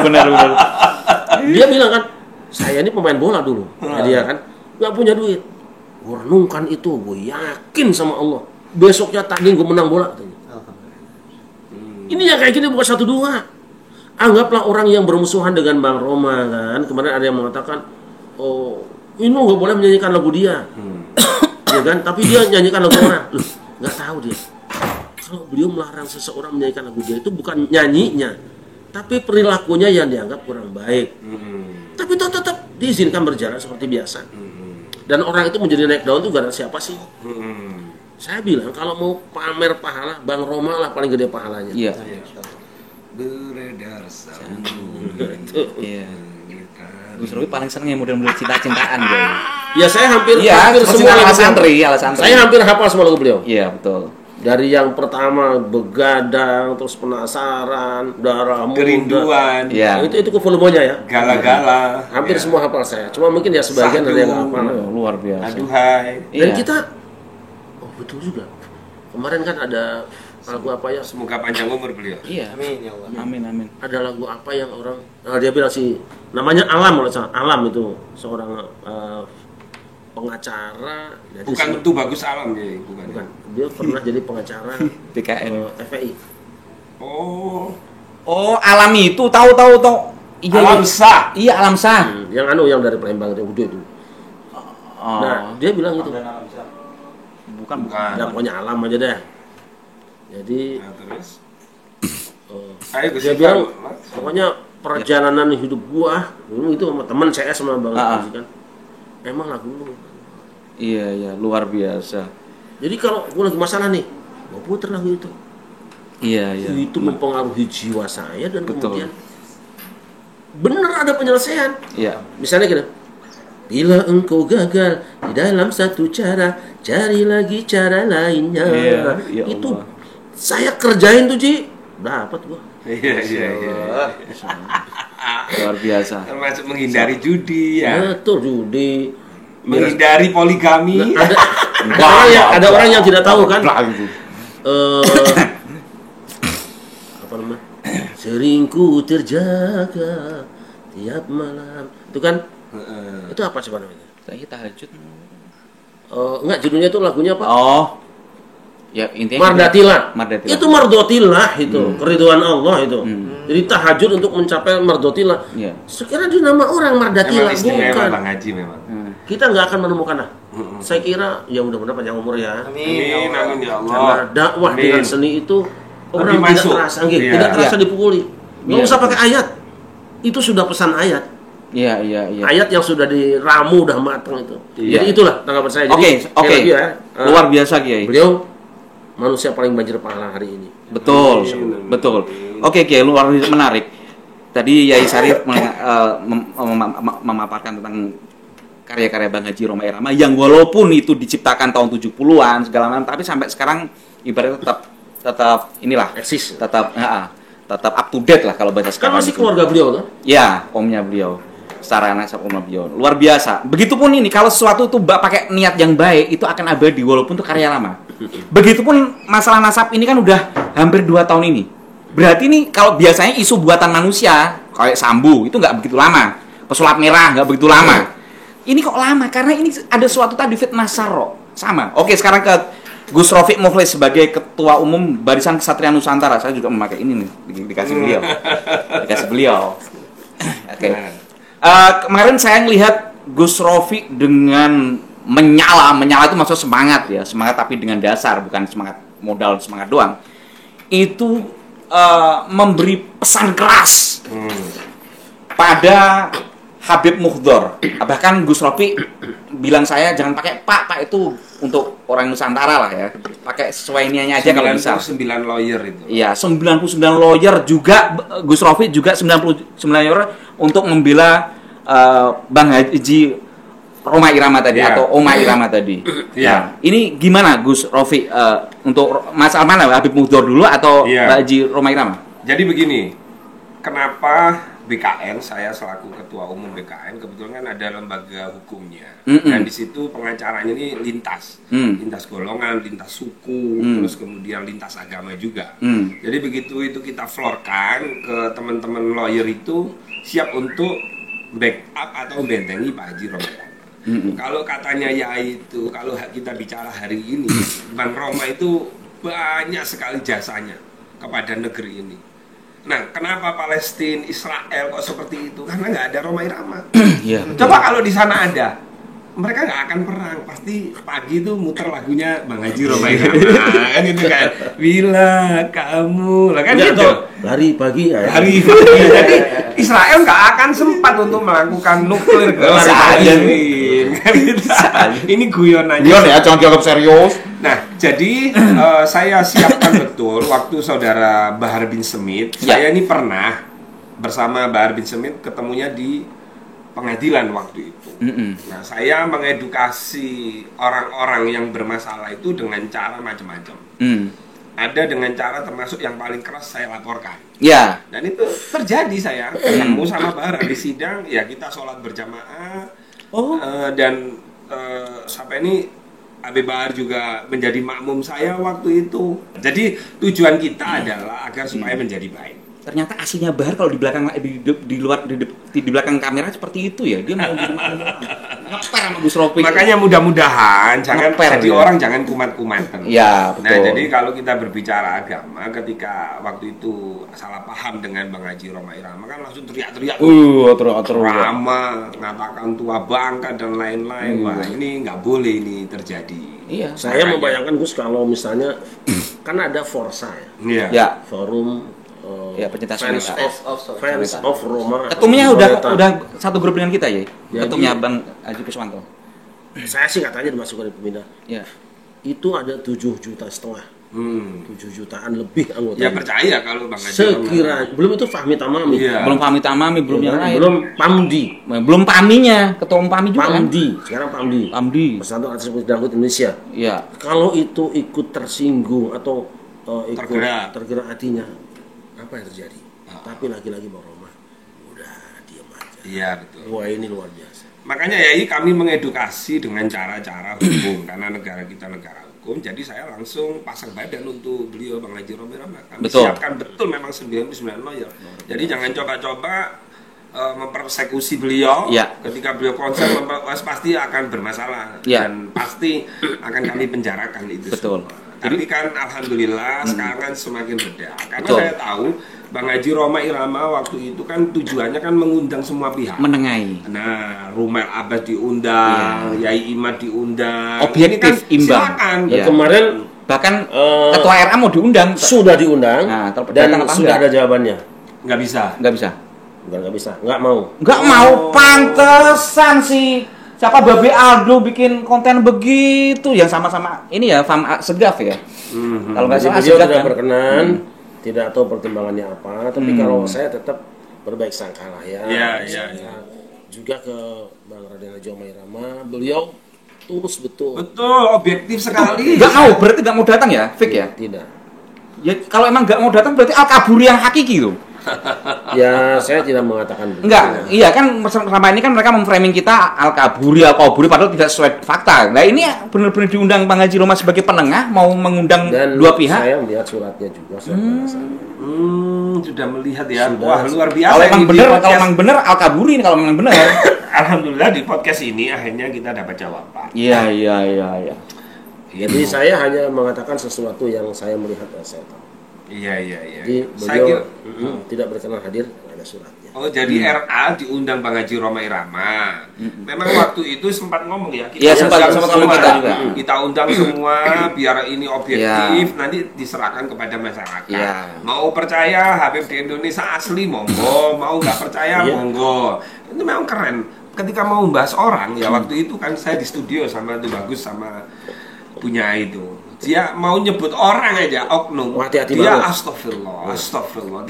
[SPEAKER 1] Dia bilang kan, saya ini pemain bola dulu. Nah, dia kan nggak punya duit. Gue renungkan itu, gue yakin sama Allah. besoknya tanding gue menang bola katanya. Ini yang kayak gini bukan 1-2. Anggaplah orang yang bermusuhan dengan Bang Roma kan. Kemarin ada yang mengatakan, oh ini nggak boleh menyanyikan lagu dia. Ya kan? Tapi dia nyanyikan lagu orang. Loh, nggak tahu dia. Kalau beliau melarang seseorang menyanyikan lagu dia itu bukan nyanyinya, tapi perilakunya yang dianggap kurang baik. Tapi tetap diizinkan berjalan seperti biasa. Dan orang itu menjadi naik daun itu gara siapa sih? Saya bilang kalau mau pamer pahala, Bang Roma lah paling gede pahalanya.
[SPEAKER 2] Iya.
[SPEAKER 3] Beredar sambung.
[SPEAKER 2] Iya. Gus Rofi paling seneng yang model-model cinta-cintaan gue.
[SPEAKER 1] Ya saya hampir
[SPEAKER 2] Iya,
[SPEAKER 1] semua
[SPEAKER 2] ala
[SPEAKER 1] lagu
[SPEAKER 2] santri.
[SPEAKER 1] saya hampir hafal semua lagu beliau.
[SPEAKER 2] Iya, betul.
[SPEAKER 1] Dari yang pertama Begadang, terus Penasaran, Darah Muda.
[SPEAKER 3] Kerinduan.
[SPEAKER 2] Iya.
[SPEAKER 1] Itu ke volumenya ya.
[SPEAKER 3] Gala-gala.
[SPEAKER 1] Hampir
[SPEAKER 3] Ya.
[SPEAKER 1] semua hafal saya. Cuma mungkin ya sebagian ada yang nggak hafal.
[SPEAKER 2] Luar biasa.
[SPEAKER 3] Aduhai.
[SPEAKER 1] Dan
[SPEAKER 2] Iya.
[SPEAKER 1] kita, oh betul juga. Kemarin kan ada lagu apa ya?
[SPEAKER 3] Semoga panjang umur beliau.
[SPEAKER 2] Iya.
[SPEAKER 4] Amin ya Allah.
[SPEAKER 2] Amin, amin.
[SPEAKER 1] Ada lagu apa yang orang, dia bilang sih, namanya Alam, kalau salah. Alam itu seorang pengacara. Jadi
[SPEAKER 3] Bukan tentu bagus alam ya, bukan.
[SPEAKER 1] bukan. Dia pernah jadi pengacara
[SPEAKER 2] BKN.
[SPEAKER 1] FPI.
[SPEAKER 3] Oh,
[SPEAKER 2] Oh, alami itu tahu. Iya,
[SPEAKER 3] alam
[SPEAKER 2] iya.
[SPEAKER 3] sah.
[SPEAKER 2] Iya, alam sah.
[SPEAKER 1] Yang dari Palembang itu gede itu.
[SPEAKER 2] Oh.
[SPEAKER 1] Nah, dia bilang gitu.
[SPEAKER 2] bukan.
[SPEAKER 3] Bukan.
[SPEAKER 1] Ya pokoknya alam aja deh. Jadi
[SPEAKER 3] Nah, terus.
[SPEAKER 1] eh,
[SPEAKER 3] Ayo Gus
[SPEAKER 1] dia
[SPEAKER 3] Iqbal.
[SPEAKER 1] bilang pokoknya perjalanan hidup gua dulu itu sama teman CS sama Bang Haji kan. Emang lagu lu.
[SPEAKER 2] Iya, luar biasa.
[SPEAKER 1] Jadi kalau gua lagi masalah nih, gua puter lagu itu.
[SPEAKER 2] Iya.
[SPEAKER 1] Itu mempengaruhi jiwa saya dan
[SPEAKER 2] Betul.
[SPEAKER 1] kemudian bener ada penyelesaian.
[SPEAKER 2] Iya.
[SPEAKER 1] Misalnya gini, bila engkau gagal di dalam satu cara, cari lagi cara lainnya.
[SPEAKER 2] Iya, ya
[SPEAKER 1] Itu
[SPEAKER 2] Allah.
[SPEAKER 1] saya kerjain tuh Ji, dapat gua.
[SPEAKER 3] Iya.
[SPEAKER 2] Luar biasa.
[SPEAKER 3] Termasuk menghindari judi ya.
[SPEAKER 1] Betul judi.
[SPEAKER 3] Menghindari poligami.
[SPEAKER 1] Ada orang yang tidak tahu kan. Apa namanya? Seringku terjaga tiap malam. Itu kan? Itu apa sih namanya?
[SPEAKER 2] Saya tahajud.
[SPEAKER 1] Enggak, judulnya itu lagunya apa?
[SPEAKER 2] Oh. Ya intinya
[SPEAKER 1] Mardatillah.
[SPEAKER 2] Mardatillah.
[SPEAKER 1] Itu mardotillah itu, keriduan Allah itu. Jadi tahajud untuk mencapai mardotillah.
[SPEAKER 2] Iya.
[SPEAKER 1] Sekira itu nama orang mardatillah
[SPEAKER 3] Emang istimewa
[SPEAKER 1] bukan.
[SPEAKER 3] Bang Haji memang.
[SPEAKER 1] Kita nggak akan menemukan lah. Saya kira ya mudah-mudahan panjang umur ya.
[SPEAKER 3] Amin, amin ya Allah.
[SPEAKER 1] Karena dakwah
[SPEAKER 3] Amin.
[SPEAKER 1] dengan seni itu orang
[SPEAKER 3] Lebih
[SPEAKER 1] tidak
[SPEAKER 3] masuk.
[SPEAKER 1] terasa,
[SPEAKER 3] Iya.
[SPEAKER 1] tidak terasa
[SPEAKER 2] Iya.
[SPEAKER 1] dipukuli. Nggak
[SPEAKER 2] Iya.
[SPEAKER 1] usah pakai ayat. Itu sudah pesan ayat.
[SPEAKER 2] Iya.
[SPEAKER 1] Ayat yang sudah diramu, udah matang itu.
[SPEAKER 2] Iya.
[SPEAKER 1] Jadi itulah tanggapan saya. Jadi,
[SPEAKER 2] Oke.
[SPEAKER 1] sekali lagi ya,
[SPEAKER 2] Luar biasa, Kiai.
[SPEAKER 1] beliau manusia paling banjir pahala hari ini.
[SPEAKER 2] Betul. Oke, luar biasa menarik. Tadi Yai Syarif memaparkan tentang karya-karya Bang Haji Roma Irama yang walaupun itu diciptakan tahun 70-an segala macam, tapi sampai sekarang ibaratnya tetap inilah,
[SPEAKER 1] Eksis.
[SPEAKER 2] tetap up to date lah kalau bahasa
[SPEAKER 1] Kan
[SPEAKER 2] sekarang.
[SPEAKER 1] masih
[SPEAKER 2] itu.
[SPEAKER 1] keluarga beliau kan?
[SPEAKER 2] Ya, omnya beliau. Secara nasab omnya beliau. Luar biasa. Begitupun ini, kalau sesuatu itu pakai niat yang baik, itu akan abadi walaupun itu karya lama. Begitupun masalah nasab ini kan udah hampir 2 tahun ini. Berarti ini kalau biasanya isu buatan manusia, kayak Sambu, itu nggak begitu lama. Pesulap merah nggak begitu lama. Ini kok lama? Karena ini ada suatu tadi fitnah sarro. Sama. Oke, sekarang ke Gus Rofiq Mukhlis sebagai Ketua Umum Barisan Kesatria Nusantara. Saya juga memakai ini nih, dikasih beliau. Oke. Kemarin saya melihat Gus Rofiq dengan menyala itu maksud semangat ya, semangat tapi dengan dasar, bukan semangat modal, semangat doang. Itu memberi pesan keras pada Habib Mukhdor. Bahkan Gus Rofiq bilang saya jangan pakai Pak itu untuk orang Nusantara lah ya. Pakai sesuai niatnya aja kalau bisa.
[SPEAKER 3] 99 lawyer itu.
[SPEAKER 2] Iya, 99 lawyer juga, Gus Rofiq juga 99 lawyer untuk membela Bang Haji Roma Irama tadi atau Oma Irama tadi. Nah, ini gimana Gus Rofiq untuk masalah mana, Habib Mukhdor dulu atau Mbak Haji Roma Irama?
[SPEAKER 3] Jadi begini, kenapa BKN, saya selaku Ketua Umum BKN, kebetulan kan ada lembaga hukumnya. Dan di situ pengacaranya ini lintas golongan, lintas suku, terus kemudian lintas agama juga. Jadi begitu itu kita florkan ke teman-teman lawyer itu siap untuk backup atau membentengi Pak Haji Roma Irama. Kalau katanya ya itu, kalau kita bicara hari ini, Bang Roma itu banyak sekali jasanya kepada negeri ini. Nah, kenapa Palestina, Israel kok seperti itu? Karena nggak ada Roma Irama. Coba kalau di sana ada, mereka nggak akan perang. Pasti pagi itu muter lagunya Bang Haji Roma Irama, kan gitu kan. Bila kamu, lah kan gitu.
[SPEAKER 1] Lari pagi ya.
[SPEAKER 3] Lari pagi. Jadi Israel nggak akan sempat untuk melakukan nuklir ke Ini guyon aja.
[SPEAKER 2] Guyon ya, jangan dianggap serius.
[SPEAKER 3] Nah, jadi saya siapkan betul waktu saudara Bahar bin Smith. Saya ini pernah bersama Bahar bin Smith ketemunya di pengadilan waktu itu. Nah, saya mengedukasi orang-orang yang bermasalah itu dengan cara macam-macam. Ada dengan cara termasuk yang paling keras saya laporkan.
[SPEAKER 2] Ya.
[SPEAKER 3] Dan itu terjadi saya ketemu sama Bahar di sidang, ya kita sholat berjamaah. Dan sampai ini Habib Bahar juga menjadi makmum saya waktu itu. Jadi tujuan kita adalah agar supaya menjadi baik.
[SPEAKER 2] Ternyata aslinya Bahar kalau di belakang di belakang kamera seperti itu ya. Dia mau jadi makmum. Ngeper sama Gus Rofiq.
[SPEAKER 3] Makanya mudah-mudahan jangan
[SPEAKER 2] Ngeper,
[SPEAKER 3] jadi
[SPEAKER 2] ya.
[SPEAKER 3] orang jangan kumat-kumatan.
[SPEAKER 2] Ya, betul.
[SPEAKER 3] Nah, jadi kalau kita berbicara agama, ketika waktu itu salah paham dengan Bang Haji Roma Irama kan langsung teriak-teriak. Rama, ngatakan tua bangka dan lain-lain. Wah, ini nggak boleh ini terjadi.
[SPEAKER 2] Iya.
[SPEAKER 1] Saya membayangkan Gus kalau misalnya kan ada Forsa ya.
[SPEAKER 3] Iya.
[SPEAKER 1] Forum
[SPEAKER 2] pencinta
[SPEAKER 1] fans of Roma.
[SPEAKER 2] Ketumnya udah satu grup dengan kita ya. Ketumnya Bang Haji Kuswanto.
[SPEAKER 1] Saya sih katanya dimasukkan di pemindah.
[SPEAKER 2] Ya.
[SPEAKER 1] Itu ada 7,5 juta. 7 jutaan lebih anggota.
[SPEAKER 3] Ya percaya kalau Bang Haji.
[SPEAKER 1] Sekiranya belum itu Fahmi Tamami.
[SPEAKER 3] Iya.
[SPEAKER 2] Belum Fahmi Tamami, belum yang lain.
[SPEAKER 1] Belum Pamdi.
[SPEAKER 2] Belum Paminya, ketua Pami juga kan?
[SPEAKER 1] Sekarang Pamdi.
[SPEAKER 2] Persatuan
[SPEAKER 1] Atas Dangdut Indonesia.
[SPEAKER 2] Iya.
[SPEAKER 1] Kalau itu ikut tersinggung atau ikut
[SPEAKER 3] tergerak
[SPEAKER 1] hatinya, apa yang terjadi? Tapi lagi-lagi Bang Roma udah diam aja.
[SPEAKER 3] Iya, betul.
[SPEAKER 1] Wah, ini luar biasa.
[SPEAKER 3] Makanya ya kami mengedukasi dengan cara-cara hukum karena negara kita negara hukum. Jadi saya langsung pasang badan untuk beliau Bang Haji Roma Irama. Kami siapkan betul memang 99 lawyer. Jadi jangan coba-coba mempersekusi beliau. Ketika beliau konsen pasti akan bermasalah dan pasti akan kami penjarakan itu.
[SPEAKER 2] Betul.
[SPEAKER 3] Tapi kan alhamdulillah sekarang kan semakin reda. Karena saya tahu Bang Haji Roma Irama waktu itu kan tujuannya kan mengundang semua pihak.
[SPEAKER 2] Menengahi.
[SPEAKER 3] Nah, Rumel Abbas diundang, Yai Imad diundang.
[SPEAKER 2] Objektif,
[SPEAKER 3] kan
[SPEAKER 2] imbang.
[SPEAKER 3] Silakan.
[SPEAKER 1] Kemarin
[SPEAKER 2] bahkan Ketua RA mau diundang.
[SPEAKER 1] Sudah diundang.
[SPEAKER 2] Nah,
[SPEAKER 1] dan sudah ada jawabannya.
[SPEAKER 3] Nggak bisa.
[SPEAKER 1] Nggak bisa. Nggak mau.
[SPEAKER 2] Nggak mau. Pantesan sih. Siapa Babe Aldo bikin konten begitu yang sama-sama ini ya Fam Segaf ya. Kalau nggak salah
[SPEAKER 1] beliau tidak berkenan, tidak tahu pertimbangannya apa. Tapi kalau saya tetap berbaik sangka lah ya. Iya. Juga ke Bang Raden Haji Roma Irama, beliau tulus betul.
[SPEAKER 3] Betul, objektif sekali.
[SPEAKER 2] Nggak mau, berarti nggak mau datang ya, Fik ya?
[SPEAKER 1] Tidak.
[SPEAKER 2] Ya kalau emang nggak mau datang berarti Al-Kaburi yang hakiki tuh.
[SPEAKER 1] Ya, saya tidak mengatakan begitu.
[SPEAKER 2] Enggak, iya kan selama ini kan mereka memframing kita Al-Kaburi padahal tidak sesuai fakta. Nah ini benar-benar diundang Bang Haji Roma sebagai penengah, mau mengundang
[SPEAKER 1] dan
[SPEAKER 2] dua pihak.
[SPEAKER 1] Saya melihat suratnya juga,
[SPEAKER 3] sudah melihat ya. Wah, luar biasa.
[SPEAKER 2] Kalau memang benar Al-Kaburi ini kalau memang benar.
[SPEAKER 3] Alhamdulillah di podcast ini akhirnya kita dapat jawaban.
[SPEAKER 2] Iya.
[SPEAKER 1] Jadi saya hanya mengatakan sesuatu yang saya melihat dan saya tahu.
[SPEAKER 3] Iya.
[SPEAKER 1] Jadi beliau tidak berkenan hadir, ada suratnya.
[SPEAKER 3] Oh, jadi RA diundang Bang Haji Roma Irama. Memang waktu itu sempat ngomong ya.
[SPEAKER 2] Iya, sempat ngomong kita juga.
[SPEAKER 3] Kita undang semua biar ini objektif, nanti diserahkan kepada masyarakat. Mau percaya Habib di Indonesia asli monggo, mau nggak percaya monggo. Itu memang keren. Ketika mau membahas orang ya waktu itu kan saya di studio sama itu Bagus sama punya itu. Dia mau nyebut orang aja oknum,
[SPEAKER 1] hati-hati
[SPEAKER 3] dia
[SPEAKER 1] banget.
[SPEAKER 3] astagfirullah,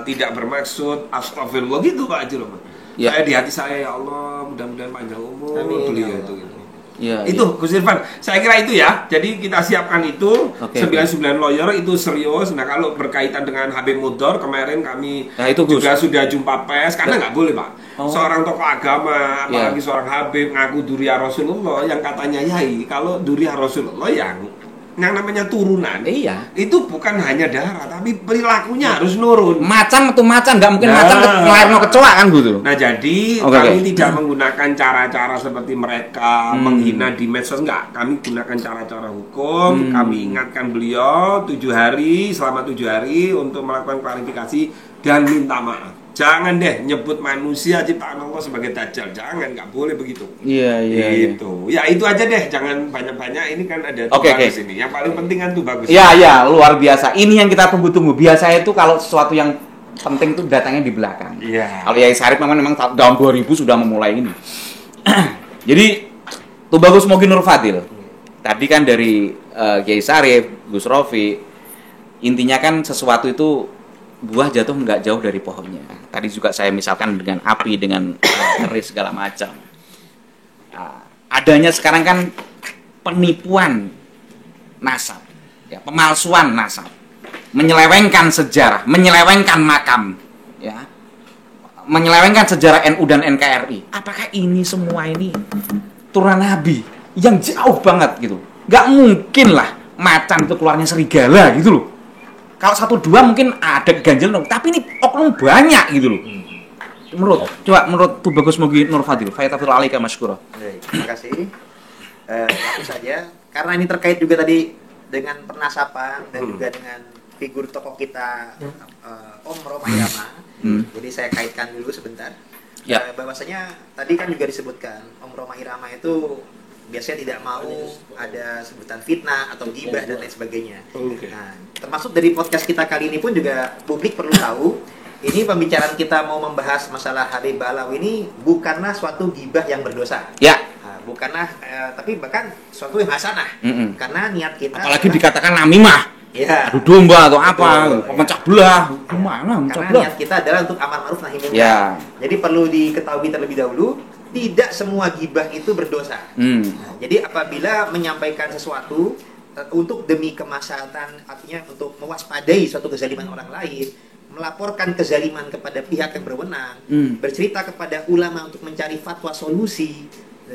[SPEAKER 3] tidak bermaksud astagfirullah gitu Pak Haji Roma. Saya di hati saya ya Allah mudah-mudahan panjang umur beliau itu. Itu Gus Irfan, saya kira itu ya. Jadi kita siapkan itu 99 lawyer itu serius. Nah kalau berkaitan dengan Habib Mudhor kemarin kami juga sudah jumpa pers karena nggak boleh Pak. Seorang tokoh agama, apalagi seorang Habib ngaku duriya Rasulullah yang katanya Yai, kalau duriya Rasulullah yang yang namanya turunan.
[SPEAKER 2] Iya.
[SPEAKER 3] Itu bukan hanya darah, tapi perilakunya harus nurun.
[SPEAKER 2] Macan itu macan, nggak mungkin macan ngelahirno kecoa kan gitu.
[SPEAKER 3] Nah jadi kami tidak menggunakan cara-cara seperti mereka menghina di medsos, enggak. Kami gunakan cara-cara hukum. Kami ingatkan beliau 7 hari, selama 7 hari untuk melakukan klarifikasi dan minta maaf. Jangan deh nyebut manusia ciptaan Allah sebagai dajjal. Jangan, nggak boleh begitu.
[SPEAKER 2] Iya.
[SPEAKER 3] Itu. Ya itu aja deh, jangan banyak-banyak. Ini kan ada bagus ini. Yang paling penting kan tuh bagus.
[SPEAKER 2] Iya, luar biasa. Ini yang kita tunggu-tunggu. Biasanya itu kalau sesuatu yang penting tuh datangnya di belakang.
[SPEAKER 3] Iya.
[SPEAKER 2] Kalau Yai Syarif memang tahun 2000 sudah memulai ini. Jadi Tubagus Mogi Nur Fadil. Tadi kan dari Yai Syarif, Gus Rofi, intinya kan sesuatu itu buah jatuh nggak jauh dari pohonnya. Tadi juga saya misalkan dengan api, dengan keris segala macam. Nah, adanya sekarang kan penipuan nasab, ya, pemalsuan nasab, menyelewengkan sejarah, menyelewengkan makam, ya, menyelewengkan sejarah NU dan NKRI. Apakah ini semua ini turunan Nabi yang jauh banget gitu? Nggak mungkin lah macan itu keluarnya serigala gitu loh. Kalau 1-2 mungkin ada ganjil, tapi ini oknum banyak gitu loh. Menurut Tubagus Mogi Nur Fadil, Fayatafil alaika masykurah.
[SPEAKER 4] Baik, terima kasih. Langsung saja, karena ini terkait juga tadi dengan pernasapan dan juga dengan figur tokoh kita Om Roma Irama. Jadi saya kaitkan dulu sebentar.
[SPEAKER 2] Ya.
[SPEAKER 4] Bahwasanya tadi kan juga disebutkan Om Roma Irama itu biasanya tidak mau ada sebutan fitnah atau gibah dan lain sebagainya. Nah, termasuk dari podcast kita kali ini pun juga publik perlu tahu, ini pembicaraan kita mau membahas masalah Habib Ba'alawi ini bukanlah suatu gibah yang berdosa.
[SPEAKER 2] Ya.
[SPEAKER 4] Nah, bukanlah, tapi bahkan suatu yang hasanah. Karena niat kita.
[SPEAKER 2] Apalagi dikatakan namimah.
[SPEAKER 4] Ya.
[SPEAKER 2] Adu domba atau apa, pemecah belah. Gimana
[SPEAKER 4] Karena niat kita adalah untuk amar ma'ruf nahi munkar.
[SPEAKER 2] Ya.
[SPEAKER 4] Jadi perlu diketahui terlebih dahulu, tidak semua gibah itu berdosa. Nah, jadi apabila menyampaikan sesuatu untuk demi kemaslahatan, artinya untuk mewaspadai suatu kezaliman orang lain, melaporkan kezaliman kepada pihak yang berwenang, bercerita kepada ulama untuk mencari fatwa solusi,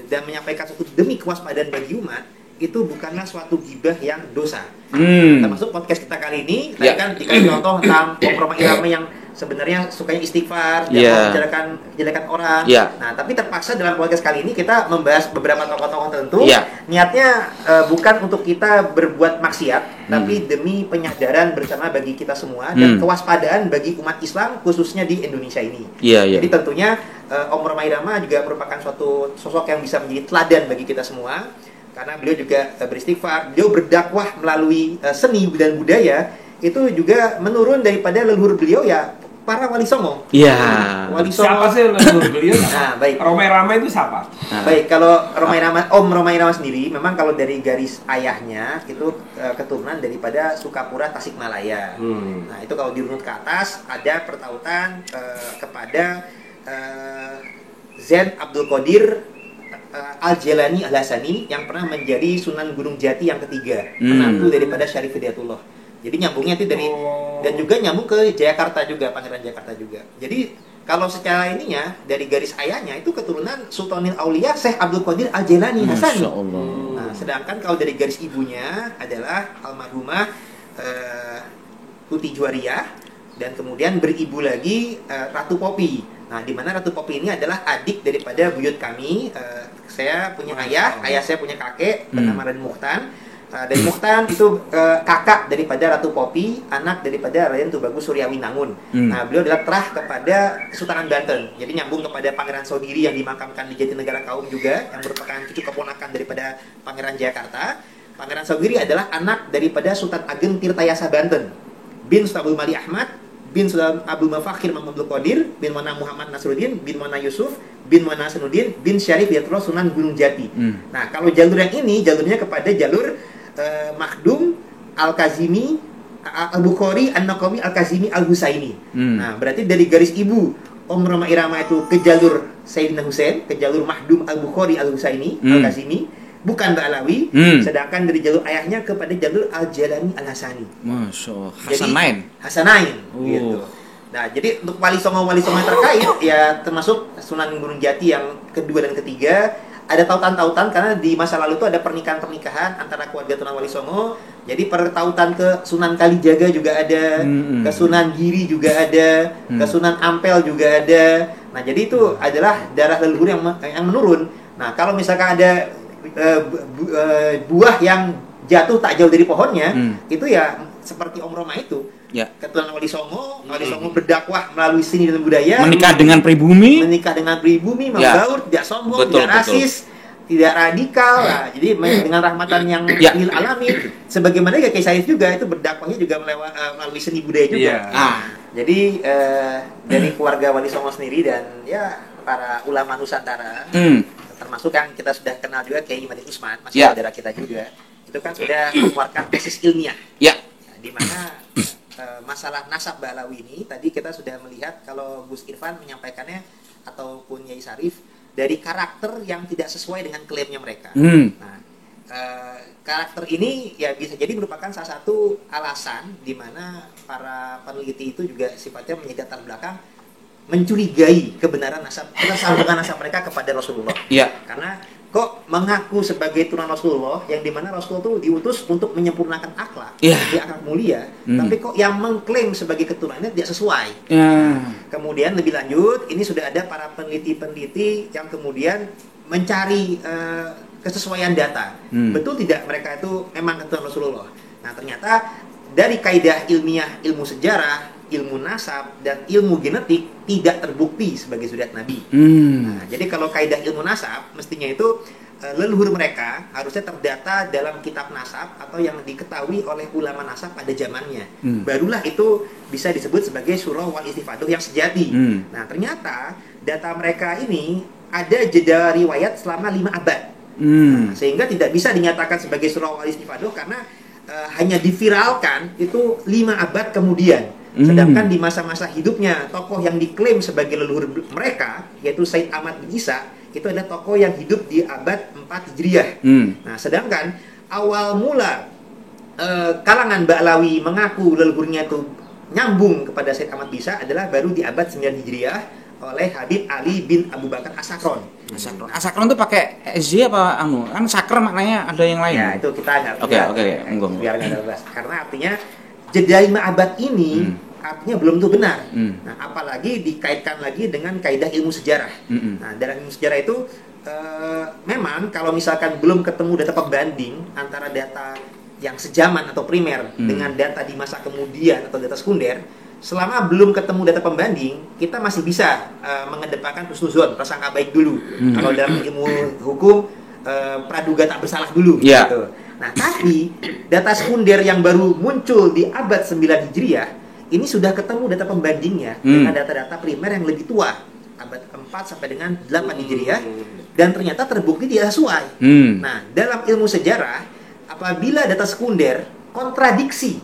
[SPEAKER 4] dan menyampaikan suatu demi kewaspadaan bagi umat, itu bukanlah suatu gibah yang dosa. Termasuk podcast kita kali ini, tadi kan dikasih contoh tentang Om Roma Irama yang sebenarnya sukanya istighfar, jangan menjelekan orang. Nah, tapi terpaksa dalam podcast kali ini kita membahas beberapa tokoh-tokoh tertentu. Niatnya bukan untuk kita berbuat maksiat, tapi demi penyadaran bersama bagi kita semua dan kewaspadaan bagi umat Islam khususnya di Indonesia ini. Jadi tentunya Om Roma Irama juga merupakan suatu sosok yang bisa menjadi teladan bagi kita semua. Karena beliau juga beristighfar, beliau berdakwah melalui seni dan budaya, itu juga menurun daripada leluhur beliau ya para wali songo.
[SPEAKER 3] Wali songo. Siapa sih leluhur beliau?
[SPEAKER 4] Nah, baik.
[SPEAKER 3] Roma Irama itu siapa?
[SPEAKER 4] Baik, kalau Om Roma Irama sendiri, memang kalau dari garis ayahnya itu keturunan daripada Sukapura Tasikmalaya. Nah, itu kalau dirunut ke atas ada pertautan kepada Zain Abdul Qadir Al-Jalani Al-Hasani yang pernah menjadi Sunan Gunung Jati yang ketiga, menantu daripada Syarif Hidayatullah. Jadi nyambungnya itu dari dan juga nyambung ke Jayakarta juga, Pangeran Jayakarta juga. Jadi kalau secara ininya dari garis ayahnya itu keturunan Sultanil Aulia Syekh Abdul Qadir Al-Jalani Hasani. Nah, sedangkan kalau dari garis ibunya adalah almarhumah Tuti Juwariah dan kemudian beribu lagi Ratu Popi. Nah, di mana Ratu Popi ini adalah adik daripada buyut kami. Saya punya ayah saya punya kakek bernama Raden Mukhtan. Dan Mukhtan itu kakak daripada Ratu Popi, anak daripada Raden Tubagus Suryawinangun. Nah, beliau adalah terah kepada Kesultanan Banten. Jadi nyambung kepada Pangeran Sogiri yang dimakamkan di Jatinegara Kaum juga, yang merupakan cucu keponakan daripada Pangeran Jayakarta. Pangeran Sogiri adalah anak daripada Sultan Ageng Tirtayasa Banten, bin Sultan Abdul Malik Ahmad, bin Sultan Abdul Mafakhir Muhammad Qadir, bin Mana Muhammad Nasruddin, bin Mana Yusuf, bin Mana Hasanuddin, bin Syarif Hidayatullah Sunan Gunung Jati. Nah, kalau jalur yang ini, jalurnya kepada jalur Makhdum Al-Kazimi Al-Bukhari An-Naqawi Al-Kazimi Al-Husaini. Nah, berarti dari garis ibu Om Roma Irama itu ke jalur Sayyidina Husain, ke jalur Makhdum Al-Bukhari Al-Husaini Al-Kazimi, bukan Ba'alawi. Sedangkan dari jalur ayahnya kepada jalur Al-Jalani Al-Hasani.
[SPEAKER 2] Masya Allah.
[SPEAKER 4] Hasanain gitu. Nah, jadi untuk wali songo yang terkait ya termasuk Sunan Gunung Jati yang kedua dan ketiga, ada tautan-tautan karena di masa lalu tuh ada pernikahan antara keluarga Tunan Wali Songo. Jadi pertautan ke Sunan Kalijaga juga ada, ke Sunan Giri juga ada, ke Sunan Ampel juga ada. Nah, jadi itu adalah darah leluhur yang menurun. Nah, kalau misalkan ada buah yang jatuh tak jauh dari pohonnya, itu ya seperti Om Roma itu.
[SPEAKER 2] Ya.
[SPEAKER 4] Keturunan Wali Songo berdakwah melalui seni dan budaya,
[SPEAKER 2] menikah dengan pribumi,
[SPEAKER 4] membaur, tidak sombong, tidak rasis, tidak radikal. Nah, jadi dengan rahmatan yang lil alamin, sebagaimana Kiai Said juga itu berdakwahnya juga melalui seni budaya juga. Jadi dari keluarga Wali Songo sendiri dan ya para ulama Nusantara, termasuk yang kita sudah kenal juga Kiai Madin Usman, masih saudara kita juga, itu kan sudah mengeluarkan tesis ilmiah. Nah, di mana masalah nasab Ba'alawi ini tadi kita sudah melihat kalau Gus Irfan menyampaikannya ataupun Yai Sarif dari karakter yang tidak sesuai dengan klaimnya mereka. Nah, karakter ini ya bisa jadi merupakan salah satu alasan di mana para peneliti itu juga sifatnya menjadi latar belakang mencurigai kebenaran nasab mereka kepada Rasulullah. Karena kok mengaku sebagai turunan Rasulullah yang dimana Rasul itu diutus untuk menyempurnakan akhlak, akhlak mulia, tapi kok yang mengklaim sebagai keturunannya tidak sesuai. Kemudian lebih lanjut, ini sudah ada para peneliti-peneliti yang kemudian mencari kesesuaian data. Betul tidak mereka itu memang keturunan Rasulullah? Nah, ternyata dari kaidah ilmiah, ilmu sejarah, ilmu nasab dan ilmu genetik tidak terbukti sebagai zuriat Nabi. Nah, jadi kalau kaidah ilmu nasab mestinya itu leluhur mereka harusnya terdata dalam kitab nasab atau yang diketahui oleh ulama nasab pada zamannya. Barulah itu bisa disebut sebagai surah wal istifadah yang sejati. Nah, ternyata data mereka ini ada jeda riwayat selama 5 abad. Nah, sehingga tidak bisa dinyatakan sebagai surah wal istifadah karena hanya diviralkan itu 5 abad kemudian. Sedangkan di masa-masa hidupnya tokoh yang diklaim sebagai leluhur mereka yaitu Said Ahmad bin Isa itu adalah tokoh yang hidup di abad 4 Hijriah. Nah, sedangkan awal mula kalangan Ba'alawi mengaku leluhurnya itu nyambung kepada Said Ahmad bin Isa adalah baru di abad 9 Hijriah oleh Habib Ali bin Abu Bakar As-Sakron.
[SPEAKER 2] As-Sakron itu pakai SJ apa anu? Kan sakar maknanya ada yang lain.
[SPEAKER 4] Ya, itu kita nggak.
[SPEAKER 2] Oke,
[SPEAKER 4] biar nggak jelas. Karena artinya jeda 5 abad ini artinya belum tentu benar. Nah, apalagi dikaitkan lagi dengan kaidah ilmu sejarah. Nah, dalam ilmu sejarah itu memang kalau misalkan belum ketemu data pembanding antara data yang sejaman atau primer dengan data di masa kemudian atau data sekunder, selama belum ketemu data pembanding, kita masih bisa mengedepankan husnuzon, prasangka baik dulu. Kalau dalam ilmu hukum praduga tak bersalah dulu gitu. Nah, tapi data sekunder yang baru muncul di abad 9 Hijriah ini sudah ketemu data pembandingnya dengan data-data primer yang lebih tua, abad 4 sampai dengan 8 Hijriah, dan ternyata terbukti tidak sesuai. Nah, dalam ilmu sejarah, apabila data sekunder kontradiksi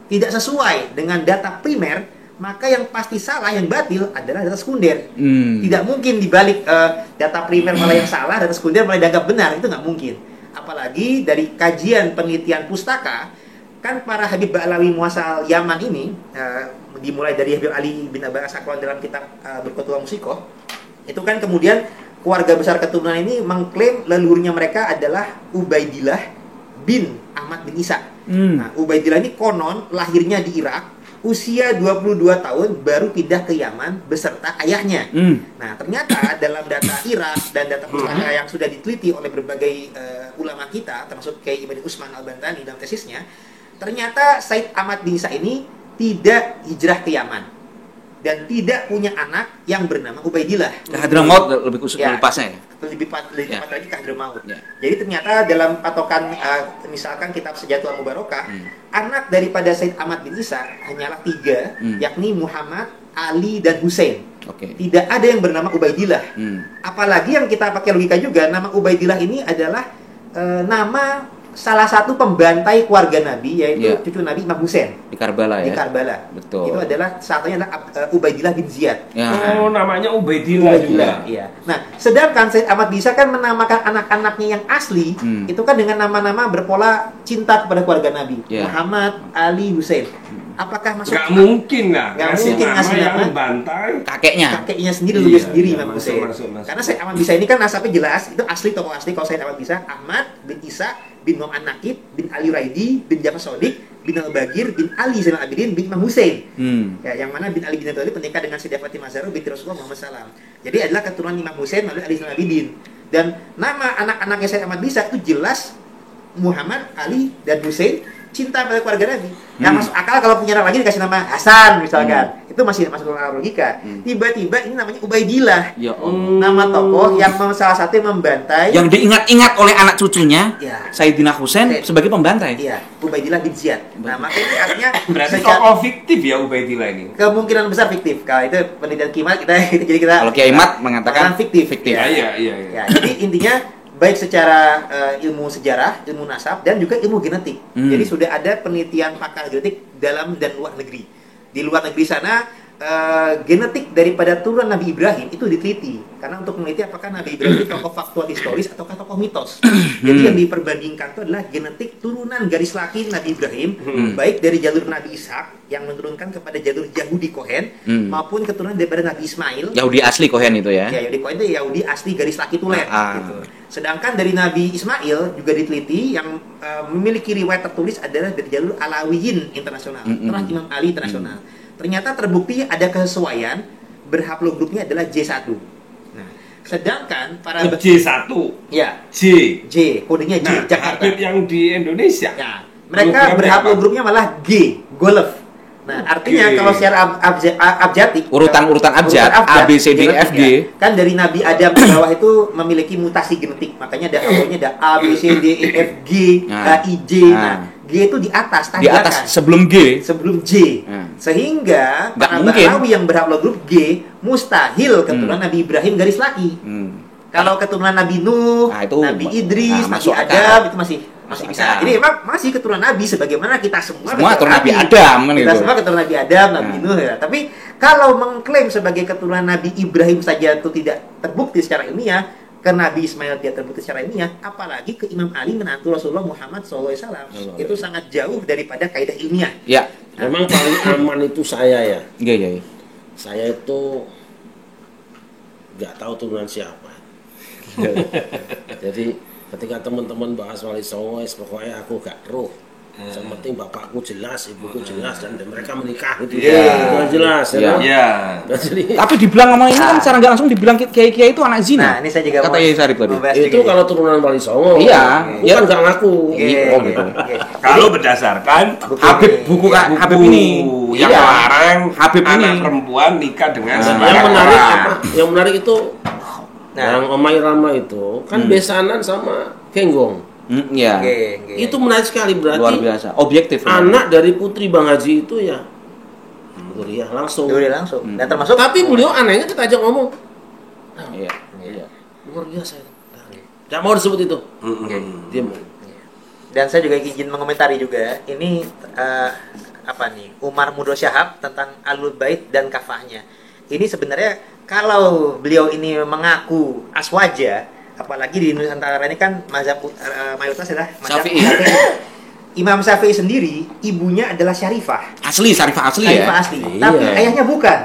[SPEAKER 4] tidak sesuai dengan data primer, maka yang pasti salah, yang batil adalah data sekunder. Tidak mungkin dibalik data primer malah yang salah, data sekunder malah dianggap benar, itu nggak mungkin. Apalagi dari kajian penelitian pustaka, kan para Habib Ba'alawi muasal Yaman ini, dimulai dari Habib Ali bin Abu Bakar As-Sakron dalam kitab Berketua Musikoh, itu kan kemudian keluarga besar keturunan ini mengklaim leluhurnya mereka adalah Ubaidillah bin Ahmad bin Isa. Nah, Ubaidillah ini konon lahirnya di Irak, usia 22 tahun baru pindah ke Yaman beserta ayahnya. Nah, ternyata dalam data Irak dan data pustaka yang sudah diteliti oleh berbagai ulama kita, termasuk Kiai Ibn Usman Al-Bantani dalam tesisnya, ternyata Said Ahmad bin Isa ini tidak hijrah ke Yaman dan tidak punya anak yang bernama Ubaidillah.
[SPEAKER 2] Hadramaut lebih khusus lepasnya ya?
[SPEAKER 4] Lebih tepat lagi ke Hadramaut. Jadi ternyata dalam patokan misalkan kitab Sejatul Mubarakah, anak daripada Said Ahmad bin Isa hanyalah 3, yakni Muhammad, Ali, dan Hussein. Tidak ada yang bernama Ubaidillah. Apalagi yang kita pakai logika juga, nama Ubaidillah ini adalah nama salah satu pembantai keluarga Nabi, yaitu cucu Nabi Imam Hussein
[SPEAKER 2] di Karbala ya.
[SPEAKER 4] Di Karbala.
[SPEAKER 2] Betul.
[SPEAKER 4] Itu adalah satunya adalah Ubaidillah bin Ziyad.
[SPEAKER 3] Oh, namanya Ubaidillah juga.
[SPEAKER 4] Iya. Nah, sedangkan Said Ahmad bin Isa kan menamakan anak-anaknya yang asli itu kan dengan nama-nama berpola cinta kepada keluarga Nabi, Muhammad, Ali, Hussein. Apakah masuk?
[SPEAKER 3] Nggak mungkin lah.
[SPEAKER 4] Nggak mungkin ngasih
[SPEAKER 3] yang
[SPEAKER 4] nama
[SPEAKER 3] bantai.
[SPEAKER 2] kakeknya
[SPEAKER 4] sendiri, dulunya sendiri Imam Husain.
[SPEAKER 3] Masuk.
[SPEAKER 4] Karena Said Ahmad Bisa ini kan nasabnya jelas, itu asli tokoh asli. Kalau Said Ahmad Bisa, Ahmad bin Isa bin Muhammad Nakib bin Ali Raidi bin Jafar Shodiq bin Al-Bagir bin Ali Zainal Abidin bin Imam Husain. Ya, yang mana bin Ali bin Abi Thalib menikah dengan Sayyidah Fatimah Zahra binti Rasulullah Muhammad SAW. Jadi adalah keturunan Imam Husain melalui Ali Zainal Abidin. Dan nama anak-anaknya Said Ahmad Bisa itu jelas Muhammad, Ali, dan Husain, cinta pada keluarga Nabi. Yang masuk akal kalau punya anak lagi dikasih nama Hasan misalkan. Itu masih masuk akal logika. Tiba-tiba ini namanya Ubaidillah.
[SPEAKER 2] Ya
[SPEAKER 4] Nama tokoh yang salah satu yang membantai.
[SPEAKER 2] Yang diingat-ingat oleh anak cucunya,
[SPEAKER 4] Ya.
[SPEAKER 2] Sayyidina Husain sebagai pembantai.
[SPEAKER 4] Iya, Ubaidillah bin Ziyad. Nah, makanya ini artinya
[SPEAKER 3] Berarti
[SPEAKER 4] secara-
[SPEAKER 3] tokoh fiktif ya Ubaidillah ini.
[SPEAKER 4] kemungkinan besar fiktif. Kalau itu penelitian kimat jadi kita
[SPEAKER 2] Kalau Kiai Mat mengatakan
[SPEAKER 4] fiktif.
[SPEAKER 2] fiktif.
[SPEAKER 3] Iya.
[SPEAKER 4] Ya, jadi intinya baik secara ilmu sejarah, ilmu nasab, dan juga ilmu genetik. Jadi sudah ada penelitian pakar genetik dalam dan luar negeri. Di luar negeri sana genetik daripada turunan Nabi Ibrahim itu diteliti. Karena untuk meneliti apakah Nabi Ibrahim itu tokoh faktual historis atau tokoh mitos. Jadi yang diperbandingkan itu adalah genetik turunan garis laki Nabi Ibrahim, baik dari jalur Nabi Ishak yang menurunkan kepada jalur Yahudi Kohen, maupun keturunan daripada Nabi Ismail.
[SPEAKER 2] Yahudi asli Kohen itu ya.
[SPEAKER 4] Ya, Yahudi Kohen itu Yahudi asli garis laki tulen. Gitu. Sedangkan dari Nabi Ismail juga diteliti yang memiliki riwayat tertulis adalah dari jalur Alawiyin internasional, terah Imam Ali internasional. Ternyata terbukti ada kesesuaian, berhaplogrupnya adalah J1. Nah, sedangkan para
[SPEAKER 3] J1.
[SPEAKER 4] ya
[SPEAKER 3] J.
[SPEAKER 4] kodenya J,
[SPEAKER 3] Nah,
[SPEAKER 4] Jakarta.
[SPEAKER 3] Habib yang di Indonesia.
[SPEAKER 4] Ya, mereka berhaplogrupnya malah G, Golf. Nah, artinya kalau secara abjadik,
[SPEAKER 2] Urutan abjad, A, B, C, D, F, G.
[SPEAKER 4] ya, kan dari Nabi Adam ke bawah itu memiliki mutasi genetik. Makanya ada awalnya ada A, B, C, D, E, F, G, H, I, J. Nah, G itu di atas,
[SPEAKER 2] Di atas sebelum G.
[SPEAKER 4] sebelum J. Sehingga
[SPEAKER 2] Nggak
[SPEAKER 4] para
[SPEAKER 2] mungkin.
[SPEAKER 4] Balawi yang berhaplogrup G mustahil keturunan Nabi Ibrahim garis laki. Kalau keturunan Nabi Nuh,
[SPEAKER 2] Nah, itu
[SPEAKER 4] Nabi Idris, Nabi
[SPEAKER 2] masuk
[SPEAKER 4] Adam
[SPEAKER 2] akal.
[SPEAKER 4] itu masih
[SPEAKER 2] Masuk
[SPEAKER 4] bisa.
[SPEAKER 2] akal.
[SPEAKER 4] Jadi emang masih keturunan Nabi sebagaimana kita semua
[SPEAKER 2] Keturunan Nabi Adam kan
[SPEAKER 4] Kita
[SPEAKER 2] itu.
[SPEAKER 4] semua keturunan Nabi Adam, Nabi Nuh ya. Tapi kalau mengklaim sebagai keturunan Nabi Ibrahim saja itu tidak terbukti secara ilmiah, ke Nabi Ismail tidak terbukti secara ilmiah, apalagi ke Imam Ali menantu Rasulullah Muhammad SAW. Itu sangat jauh daripada kaidah ilmiah.
[SPEAKER 2] Ya.
[SPEAKER 1] Memang paling aman itu saya ya.
[SPEAKER 2] Iya.
[SPEAKER 1] Saya itu nggak tahu turunan siapa. Jadi ketika teman-teman bahas Wali Songo, pokoknya aku gak roh. Yang penting bapakku jelas, ibuku jelas, dan mereka menikah gitu. Itu jelas ya.
[SPEAKER 3] Iya.
[SPEAKER 1] Jadi
[SPEAKER 2] Tapi dibilang sama ini kan secara nggak langsung dibilang kiai-kiai itu anak zina.
[SPEAKER 4] Nah, ini saya juga
[SPEAKER 2] kata
[SPEAKER 4] mau-
[SPEAKER 2] Yai Sarip tadi.
[SPEAKER 4] mau bahas
[SPEAKER 1] itu
[SPEAKER 4] juga.
[SPEAKER 1] kalau turunan Wali Songo.
[SPEAKER 2] Iya.
[SPEAKER 1] Bukan gak ngaku.
[SPEAKER 2] Oh, gitu.
[SPEAKER 3] Kalau berdasarkan
[SPEAKER 2] Habib buku Habib ini.
[SPEAKER 3] yang
[SPEAKER 2] Iya.
[SPEAKER 3] melarang
[SPEAKER 2] Habib
[SPEAKER 3] anak
[SPEAKER 2] ini.
[SPEAKER 3] perempuan nikah dengan
[SPEAKER 1] Yang
[SPEAKER 3] sembarang
[SPEAKER 1] menarik
[SPEAKER 3] orang.
[SPEAKER 1] apa? Yang menarik itu
[SPEAKER 4] Nah.
[SPEAKER 1] yang Omai Rama itu kan besanan sama Kenggong.
[SPEAKER 2] Iya.
[SPEAKER 1] Itu menarik sekali,
[SPEAKER 2] Luar
[SPEAKER 1] berarti
[SPEAKER 2] biasa. Objektif.
[SPEAKER 1] anak dari putri Bang Haji itu ya Duriah langsung.
[SPEAKER 4] Duriah langsung. Dan termasuk
[SPEAKER 1] Tapi beliau anehnya kita ajak ngomong.
[SPEAKER 2] Iya.
[SPEAKER 1] Luar biasa itu. Gak mau disebut itu. Diam.
[SPEAKER 4] Dan saya juga izin mengomentari juga ini apa nih Umar Mudro Syahab tentang Ahlul Bait dan kafahnya. Ini sebenarnya kalau beliau ini mengaku aswaja, apalagi di Nusantara ini kan mazhab mayoritas adalah mazhab
[SPEAKER 2] Syafi'i.
[SPEAKER 4] Imam Syafi'i sendiri ibunya adalah Syarifah.
[SPEAKER 2] Asli, Syarifah asli
[SPEAKER 4] Syarifah
[SPEAKER 2] ya.
[SPEAKER 4] asli.
[SPEAKER 1] Iya.
[SPEAKER 4] Tapi ayahnya bukan.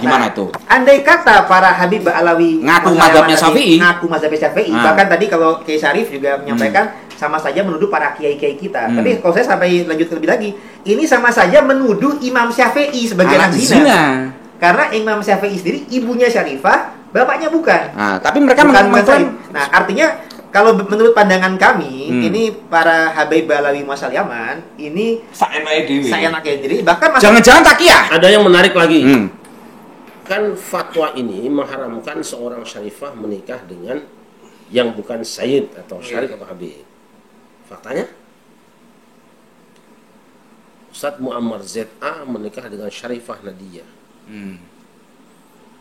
[SPEAKER 2] Gimana tuh?
[SPEAKER 4] Andai kata para Habib Alawi
[SPEAKER 2] Ngaku mazhabnya Syafi'i.
[SPEAKER 4] ngaku mazhabnya Syafi'i. Bahkan tadi kalau Kiai Syarif juga menyampaikan sama saja menuduh para kiai-kiai kita. Tapi kalau saya sampai lanjut lebih lagi, ini sama saja menuduh Imam Syafi'i sebagai anak zina. Karena Imam Syafi'i sendiri ibunya Syarifah, bapaknya bukan.
[SPEAKER 2] Nah, tapi mereka
[SPEAKER 4] Bukan
[SPEAKER 2] mengklaim.
[SPEAKER 4] Nah, artinya kalau menurut pandangan kami, ini para Habib Alawi Masal Yaman, ini
[SPEAKER 3] Saenake dhewe.
[SPEAKER 4] seenaknya sendiri. Bahkan
[SPEAKER 2] Jangan-jangan takiyah.
[SPEAKER 1] Ada yang menarik lagi. Kan fatwa ini mengharamkan seorang syarifah menikah dengan yang bukan sayyid atau syarif atau habib. Faktanya Ustadz Muammar ZA menikah dengan Syarifah Nadia.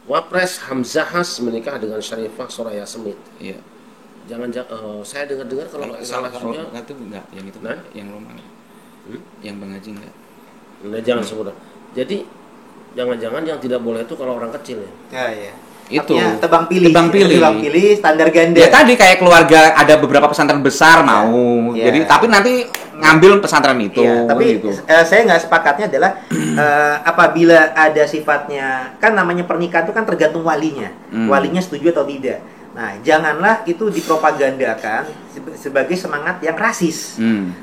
[SPEAKER 1] Wapres Hamzahas menikah dengan Syarifah Soraya Semit.
[SPEAKER 2] Iya.
[SPEAKER 1] Saya dengar-dengar kalau nggak salah juga.
[SPEAKER 2] itu enggak, yang itu
[SPEAKER 1] Nah?
[SPEAKER 2] yang Roman. Yang Bang Haji enggak.
[SPEAKER 1] Nah, jangan sebut. Jadi jangan-jangan yang tidak boleh itu kalau orang kecil ya.
[SPEAKER 4] ya, ya.
[SPEAKER 2] Itu.
[SPEAKER 4] Artinya tebang pilih.
[SPEAKER 2] Tebang pilih.
[SPEAKER 4] Tebang pilih standar ganda.
[SPEAKER 2] Ya tadi kayak keluarga ada beberapa pesantren besar mau.
[SPEAKER 4] Iya.
[SPEAKER 2] Jadi tapi nanti ngambil pesantren itu.
[SPEAKER 4] Iya, tapi
[SPEAKER 2] gitu.
[SPEAKER 4] Saya nggak sepakatnya adalah apabila ada sifatnya, kan namanya pernikahan itu kan tergantung walinya, walinya setuju atau tidak. Nah, janganlah itu dipropagandakan sebagai semangat yang rasis.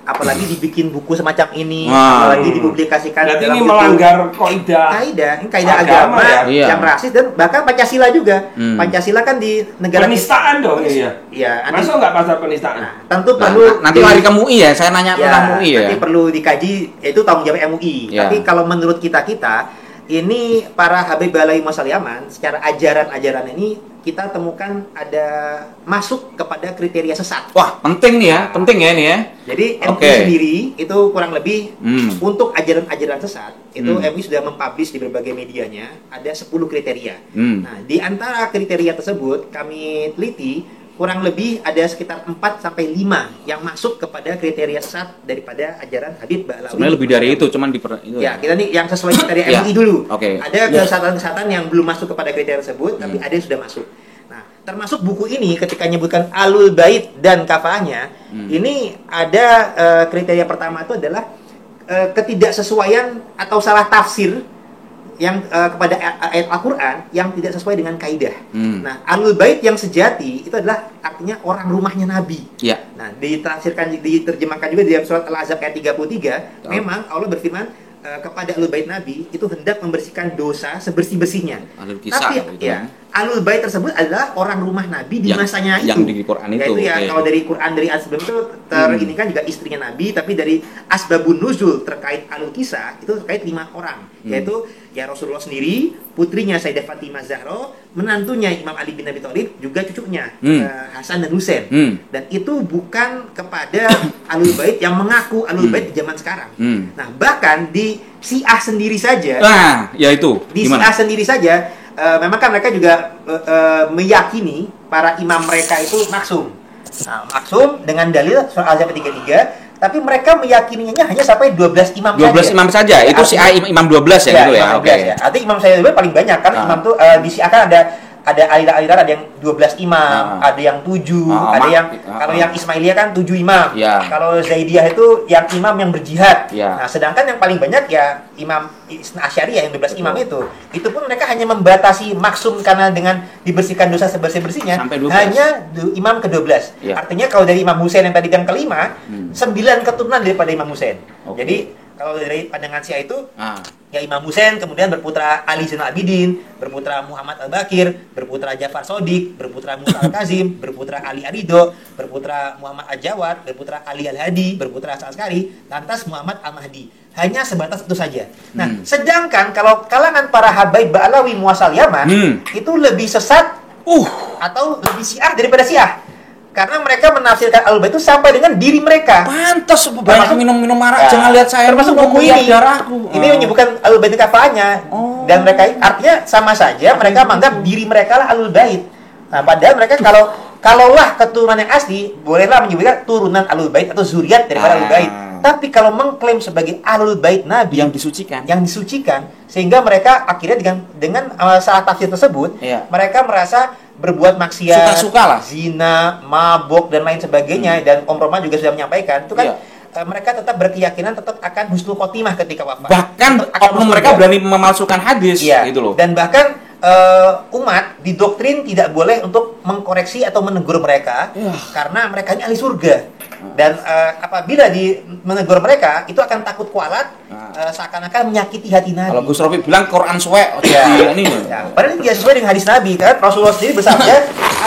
[SPEAKER 4] Apalagi dibikin buku semacam ini, apalagi dipublikasikan.
[SPEAKER 3] Berarti ini melanggar kaidah
[SPEAKER 4] agama yang rasis dan bahkan Pancasila juga. Pancasila kan di negara
[SPEAKER 3] penistaan dong iya.
[SPEAKER 4] Iya,
[SPEAKER 3] masuk nggak pasal penistaan?
[SPEAKER 4] Nah, tentu perlu
[SPEAKER 2] nanti lari ke MUI ya, saya nanya tentang MUI ya.
[SPEAKER 4] Nanti perlu dikaji, itu tanggung jawab MUI. Tapi kalau menurut kita ini para Habib alaihi wassalam secara ajaran-ajaran ini kita temukan ada masuk kepada kriteria sesat.
[SPEAKER 2] Wah, penting nih ya, penting ya ini ya.
[SPEAKER 4] Jadi MUI sendiri itu kurang lebih untuk ajaran-ajaran sesat itu MUI sudah mempublish di berbagai medianya ada 10 kriteria. Nah, di antara kriteria tersebut kami teliti kurang lebih ada sekitar 4 sampai 5 yang masuk kepada kriteria sesat daripada ajaran Habib Ba'alawi.
[SPEAKER 2] Sebenarnya lebih dari itu, cuman
[SPEAKER 4] ya, kita nih yang sesuai kriteria MUI dulu. Ada kesesatan-kesesatan yang belum masuk kepada kriteria tersebut, tapi ada yang sudah masuk. Nah, termasuk buku ini ketika menyebutkan Alul Bait dan kafahnya, ini ada kriteria pertama itu adalah ketidaksesuaian atau salah tafsir yang kepada ayat Al-Quran yang tidak sesuai dengan kaidah. Nah, Ahlul Bait yang sejati itu adalah artinya orang rumahnya Nabi. Nah, diterjemahkan juga di dalam surat Al-Ahzab ayat 33, memang Allah berfirman kepada Ahlul Bait Nabi itu hendak membersihkan dosa sebersih-bersihnya. Tapi Ahlul Bait tersebut adalah orang rumah Nabi di masanya itu.
[SPEAKER 2] Yang di Quran itu.
[SPEAKER 4] Kalau dari Quran dari sebelum itu ini kan juga istrinya Nabi, tapi dari asbabun nuzul terkait Ahlul Kisah itu terkait 5 orang, yaitu ya Rasulullah sendiri, putrinya Sayyidah Fatimah Zahra, menantunya Imam Ali bin Abi Thalib, juga cucunya Hasan dan Husain. Dan itu bukan kepada Ahlul Bait yang mengaku Ahlul Bait di zaman sekarang. Nah, bahkan di Syiah sendiri saja. Di Syiah sendiri saja memang kan mereka juga meyakini para imam mereka itu maksum. Nah, maksum dengan dalil surah Al-Ahzab 33. Tapi mereka meyakininya hanya sampai 12 imam
[SPEAKER 2] 12 imam saja. Itu si imam 12 ya gitu ya.
[SPEAKER 4] Artinya imam saya paling banyak kan imam tuh di Syiah kan ada aliran-aliran, ada yang 12 imam, ada yang 7, ada yang kalau yang Ismailiyah kan 7 imam. Kalau Zaidiyah itu yang imam yang berjihad. Nah, sedangkan yang paling banyak ya Imam Isna Asyariyah yang 12 imam itu. Itu pun mereka hanya membatasi maksum karena dengan dibersihkan dosa sebersih-bersihnya hanya imam ke-12. Artinya kalau dari Imam Husain yang tadi yang kelima, 9 keturunan daripada Imam Husain. Jadi kalau dari pandangan Syiah itu ya Imam Husain, kemudian berputra Ali Zainal Abidin, berputra Muhammad Al-Bakir, berputra Ja'far Shadiq, berputra Musa Al-Kazim, berputra Ali Arido, berputra Muhammad Al-Jawad, berputra Ali Al-Hadi, berputra Hasan Askari, lantas Muhammad Al-Mahdi. Hanya sebatas itu saja. Nah, sedangkan kalau kalangan para Habaib Ba'alawi muasal Yaman itu lebih sesat atau lebih Syiah daripada Syiah. Karena mereka menafsirkan Ahlul Bait itu sampai dengan diri mereka.
[SPEAKER 2] Pantas banyak minum arak, jangan lihat saya
[SPEAKER 4] termasuk buku ini.
[SPEAKER 2] Darahku.
[SPEAKER 4] Ini menyebutkan Ahlul Bait kafahnya. Dan mereka artinya sama saja mereka menganggap diri mereka lah Ahlul Bait. Nah, padahal mereka kalaulah keturunan yang asli, bolehlah menyebutkan turunan Ahlul Bait atau zuriat daripada Ahlul Bait. Tapi kalau mengklaim sebagai Ahlul Bait Nabi
[SPEAKER 2] yang disucikan,
[SPEAKER 4] sehingga mereka akhirnya dengan salah tafsir tersebut, mereka merasa berbuat maksiat,
[SPEAKER 2] suka-suka lah,
[SPEAKER 4] zina, mabok dan lain sebagainya. Dan Om Roma juga sudah menyampaikan itu kan mereka tetap berkeyakinan tetap akan husnul khotimah ketika wafat.
[SPEAKER 2] Bahkan oknum mereka berani memalsukan hadis gitu loh.
[SPEAKER 4] Dan bahkan umat didoktrin tidak boleh untuk mengkoreksi atau menegur mereka karena mereka ini ahli surga. Dan apabila menegur mereka itu akan takut kualat, seakan-akan menyakiti hati Nabi.
[SPEAKER 2] Kalau Gus Rofi bilang Quran suwe
[SPEAKER 4] padahal tidak sesuai dengan hadis Nabi kan. Rasulullah sendiri bersabda,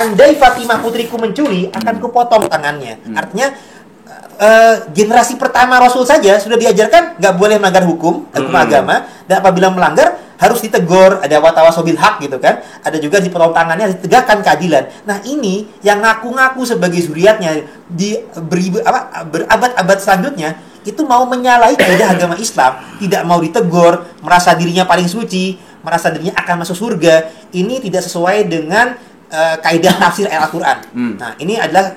[SPEAKER 4] andai Fatimah putriku mencuri akan kupotong tangannya. Artinya generasi pertama Rasul saja sudah diajarkan nggak boleh melanggar hukum agama, dan apabila melanggar harus ditegur, ada watawasobil hak gitu kan, ada juga dipotong tangannya, harus ditegakkan keadilan. Nah, ini yang ngaku-ngaku sebagai zuriatnya berabad-abad selanjutnya itu mau menyalahi kaidah agama Islam, tidak mau ditegur, merasa dirinya paling suci, merasa dirinya akan masuk surga. Ini tidak sesuai dengan kaidah tafsir ayat Al-Quran. Nah, ini adalah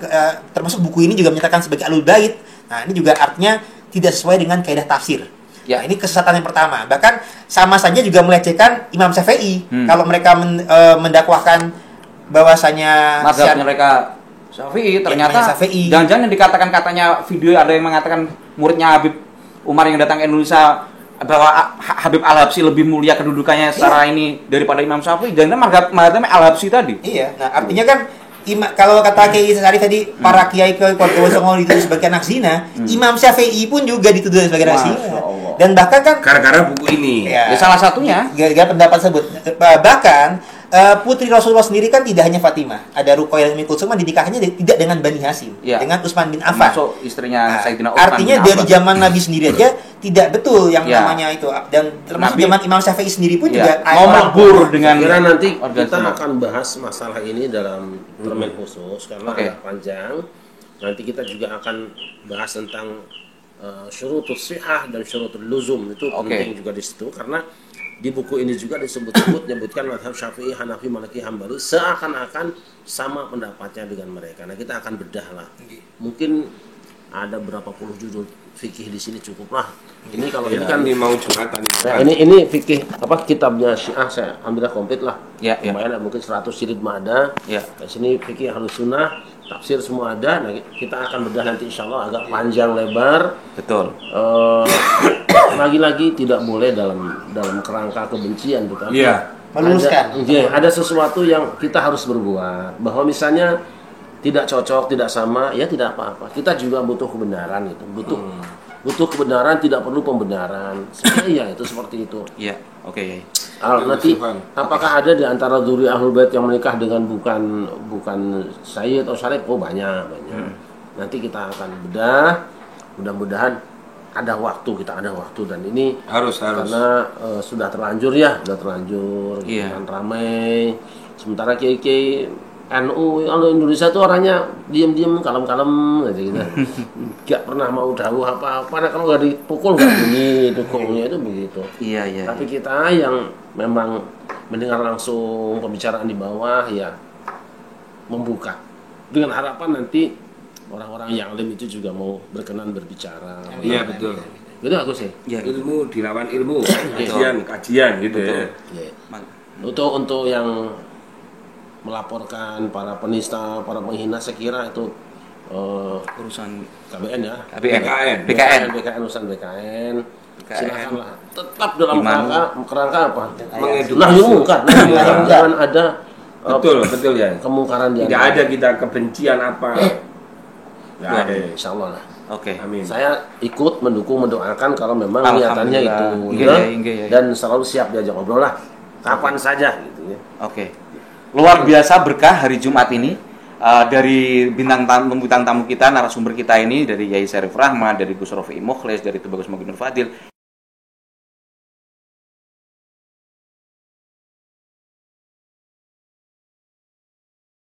[SPEAKER 4] termasuk buku ini juga menyatakan sebagai Ahlul Bait. Nah, ini juga artinya tidak sesuai dengan kaidah tafsir. Ya, ini kesesatan yang pertama. Bahkan sama saja juga melecehkan Imam Syafi'i. Kalau mereka mendakwahkan bahwasanya
[SPEAKER 2] mazhabnya mereka Syafi'i, ternyata jangan-jangan yang dikatakan katanya video ada yang mengatakan muridnya Habib Umar yang datang ke Indonesia bahwa Habib Al-Habsyi lebih mulia kedudukannya secara ini daripada Imam Syafi'i, jangan mazhabnya Al-Habsyi tadi.
[SPEAKER 4] Iya, nah artinya kan kalau kata Kiai Sarif tadi, para kiai ke Keluarga Songo dituduh sebagai anak zina, Imam Syafi'i pun juga dituduh sebagai anak zina. Dan bahkan kan
[SPEAKER 3] gara-gara buku ini.
[SPEAKER 2] Ya salah satunya.
[SPEAKER 4] Gara-gara pendapat tersebut. Bahkan putri Rasulullah sendiri kan tidak hanya Fatimah, ada Ruqayyah dan Ummu Kulsum dinikahannya tidak dengan Bani Hashim, dengan Utsman bin Affan.
[SPEAKER 2] Termasuk istrinya Sayyidina Utsman.
[SPEAKER 4] Artinya dari zaman Nabi sendiri aja tidak betul yang namanya itu, dan termasuk zaman Imam Syafi'i sendiri pun juga
[SPEAKER 2] mau melebur dengan.
[SPEAKER 1] Kira nanti kita akan bahas masalah ini dalam permen khusus karena agak panjang. Nanti kita juga akan bahas tentang syurutus sihah dan syurutul luzum, itu penting juga di situ karena di buku ini juga menyebutkan mazhab Syafi'i, Hanafi, Maliki, Hambali seakan-akan sama pendapatnya dengan mereka. Nah, kita akan bedah lah. Mungkin ada berapa puluh judul fikih di sini cukup lah. Ini kalau ini kan
[SPEAKER 3] ini mau Jumatan ini.
[SPEAKER 1] Nah, ini fikih kitabnya Syiah saya ambilnya komplit lah. Lumayan mungkin 100 jilid mah ada. Di sini fikih Ahlus Sunnah, tafsir semua ada. Nah, kita akan bedah nanti insyaallah agak panjang lebar.
[SPEAKER 2] Betul.
[SPEAKER 1] Lagi-lagi tidak boleh dalam kerangka kebencian, betul.
[SPEAKER 4] Meluruskan.
[SPEAKER 1] Ada sesuatu yang kita harus berbuat. Bahwa misalnya tidak cocok, tidak sama, ya tidak apa-apa. Kita juga butuh kebenaran itu. Butuh kebenaran, tidak perlu pembenaran. Sebenarnya itu seperti itu.
[SPEAKER 2] Iya, oke.
[SPEAKER 1] Nanti apakah ada di antara dzurriyyah Ahlul Bait yang menikah dengan bukan sayyid atau syarif? Oh, banyak. Nanti kita akan bedah. Mudah-mudahan ada waktu dan ini
[SPEAKER 3] harus
[SPEAKER 1] karena sudah terlanjur dengan ramai. Sementara kiai NU kalau Indonesia tuh orangnya diam-diam, kalem-kalem gitu. Gak pernah mau tahu apa-apa. Nah, kalau nggak dipukul nggak bunyi, dukungnya itu begitu.
[SPEAKER 2] Iya.
[SPEAKER 1] Tapi kita yang memang mendengar langsung pembicaraan di bawah ya membuka dengan harapan nanti orang-orang yang alim itu juga mau berkenan berbicara.
[SPEAKER 3] Iya betul.
[SPEAKER 1] Gitu aku sih.
[SPEAKER 3] Ya, ilmu dilawan ilmu, kajian gitu ya.
[SPEAKER 1] Untuk yang melaporkan para penista, para penghina, saya kira itu
[SPEAKER 2] urusan
[SPEAKER 1] KBN ya.
[SPEAKER 2] BKN
[SPEAKER 1] urusan BKN. Silakanlah tetap dalam kerangka apa?
[SPEAKER 3] Mengedukasi.
[SPEAKER 1] Nahyul munkar. Jangan ada
[SPEAKER 3] betul ya.
[SPEAKER 1] Kemungkaran di
[SPEAKER 3] tidak ada kita kebencian apa.
[SPEAKER 1] Ya, insyaallah lah.
[SPEAKER 2] Oke.
[SPEAKER 3] Amin.
[SPEAKER 1] Saya ikut mendukung, mendoakan kalau memang niatannya itu. Dan selalu siap diajak ngobrol lah. Kapan saja gitu ya.
[SPEAKER 2] Oke. Luar biasa berkah hari Jumat ini. Dari bintang tamu kita, narasumber kita ini dari Yai Syarif Rahmat, dari Gus Rofi Mukhlis, dari Tubagus Muginur Fadil.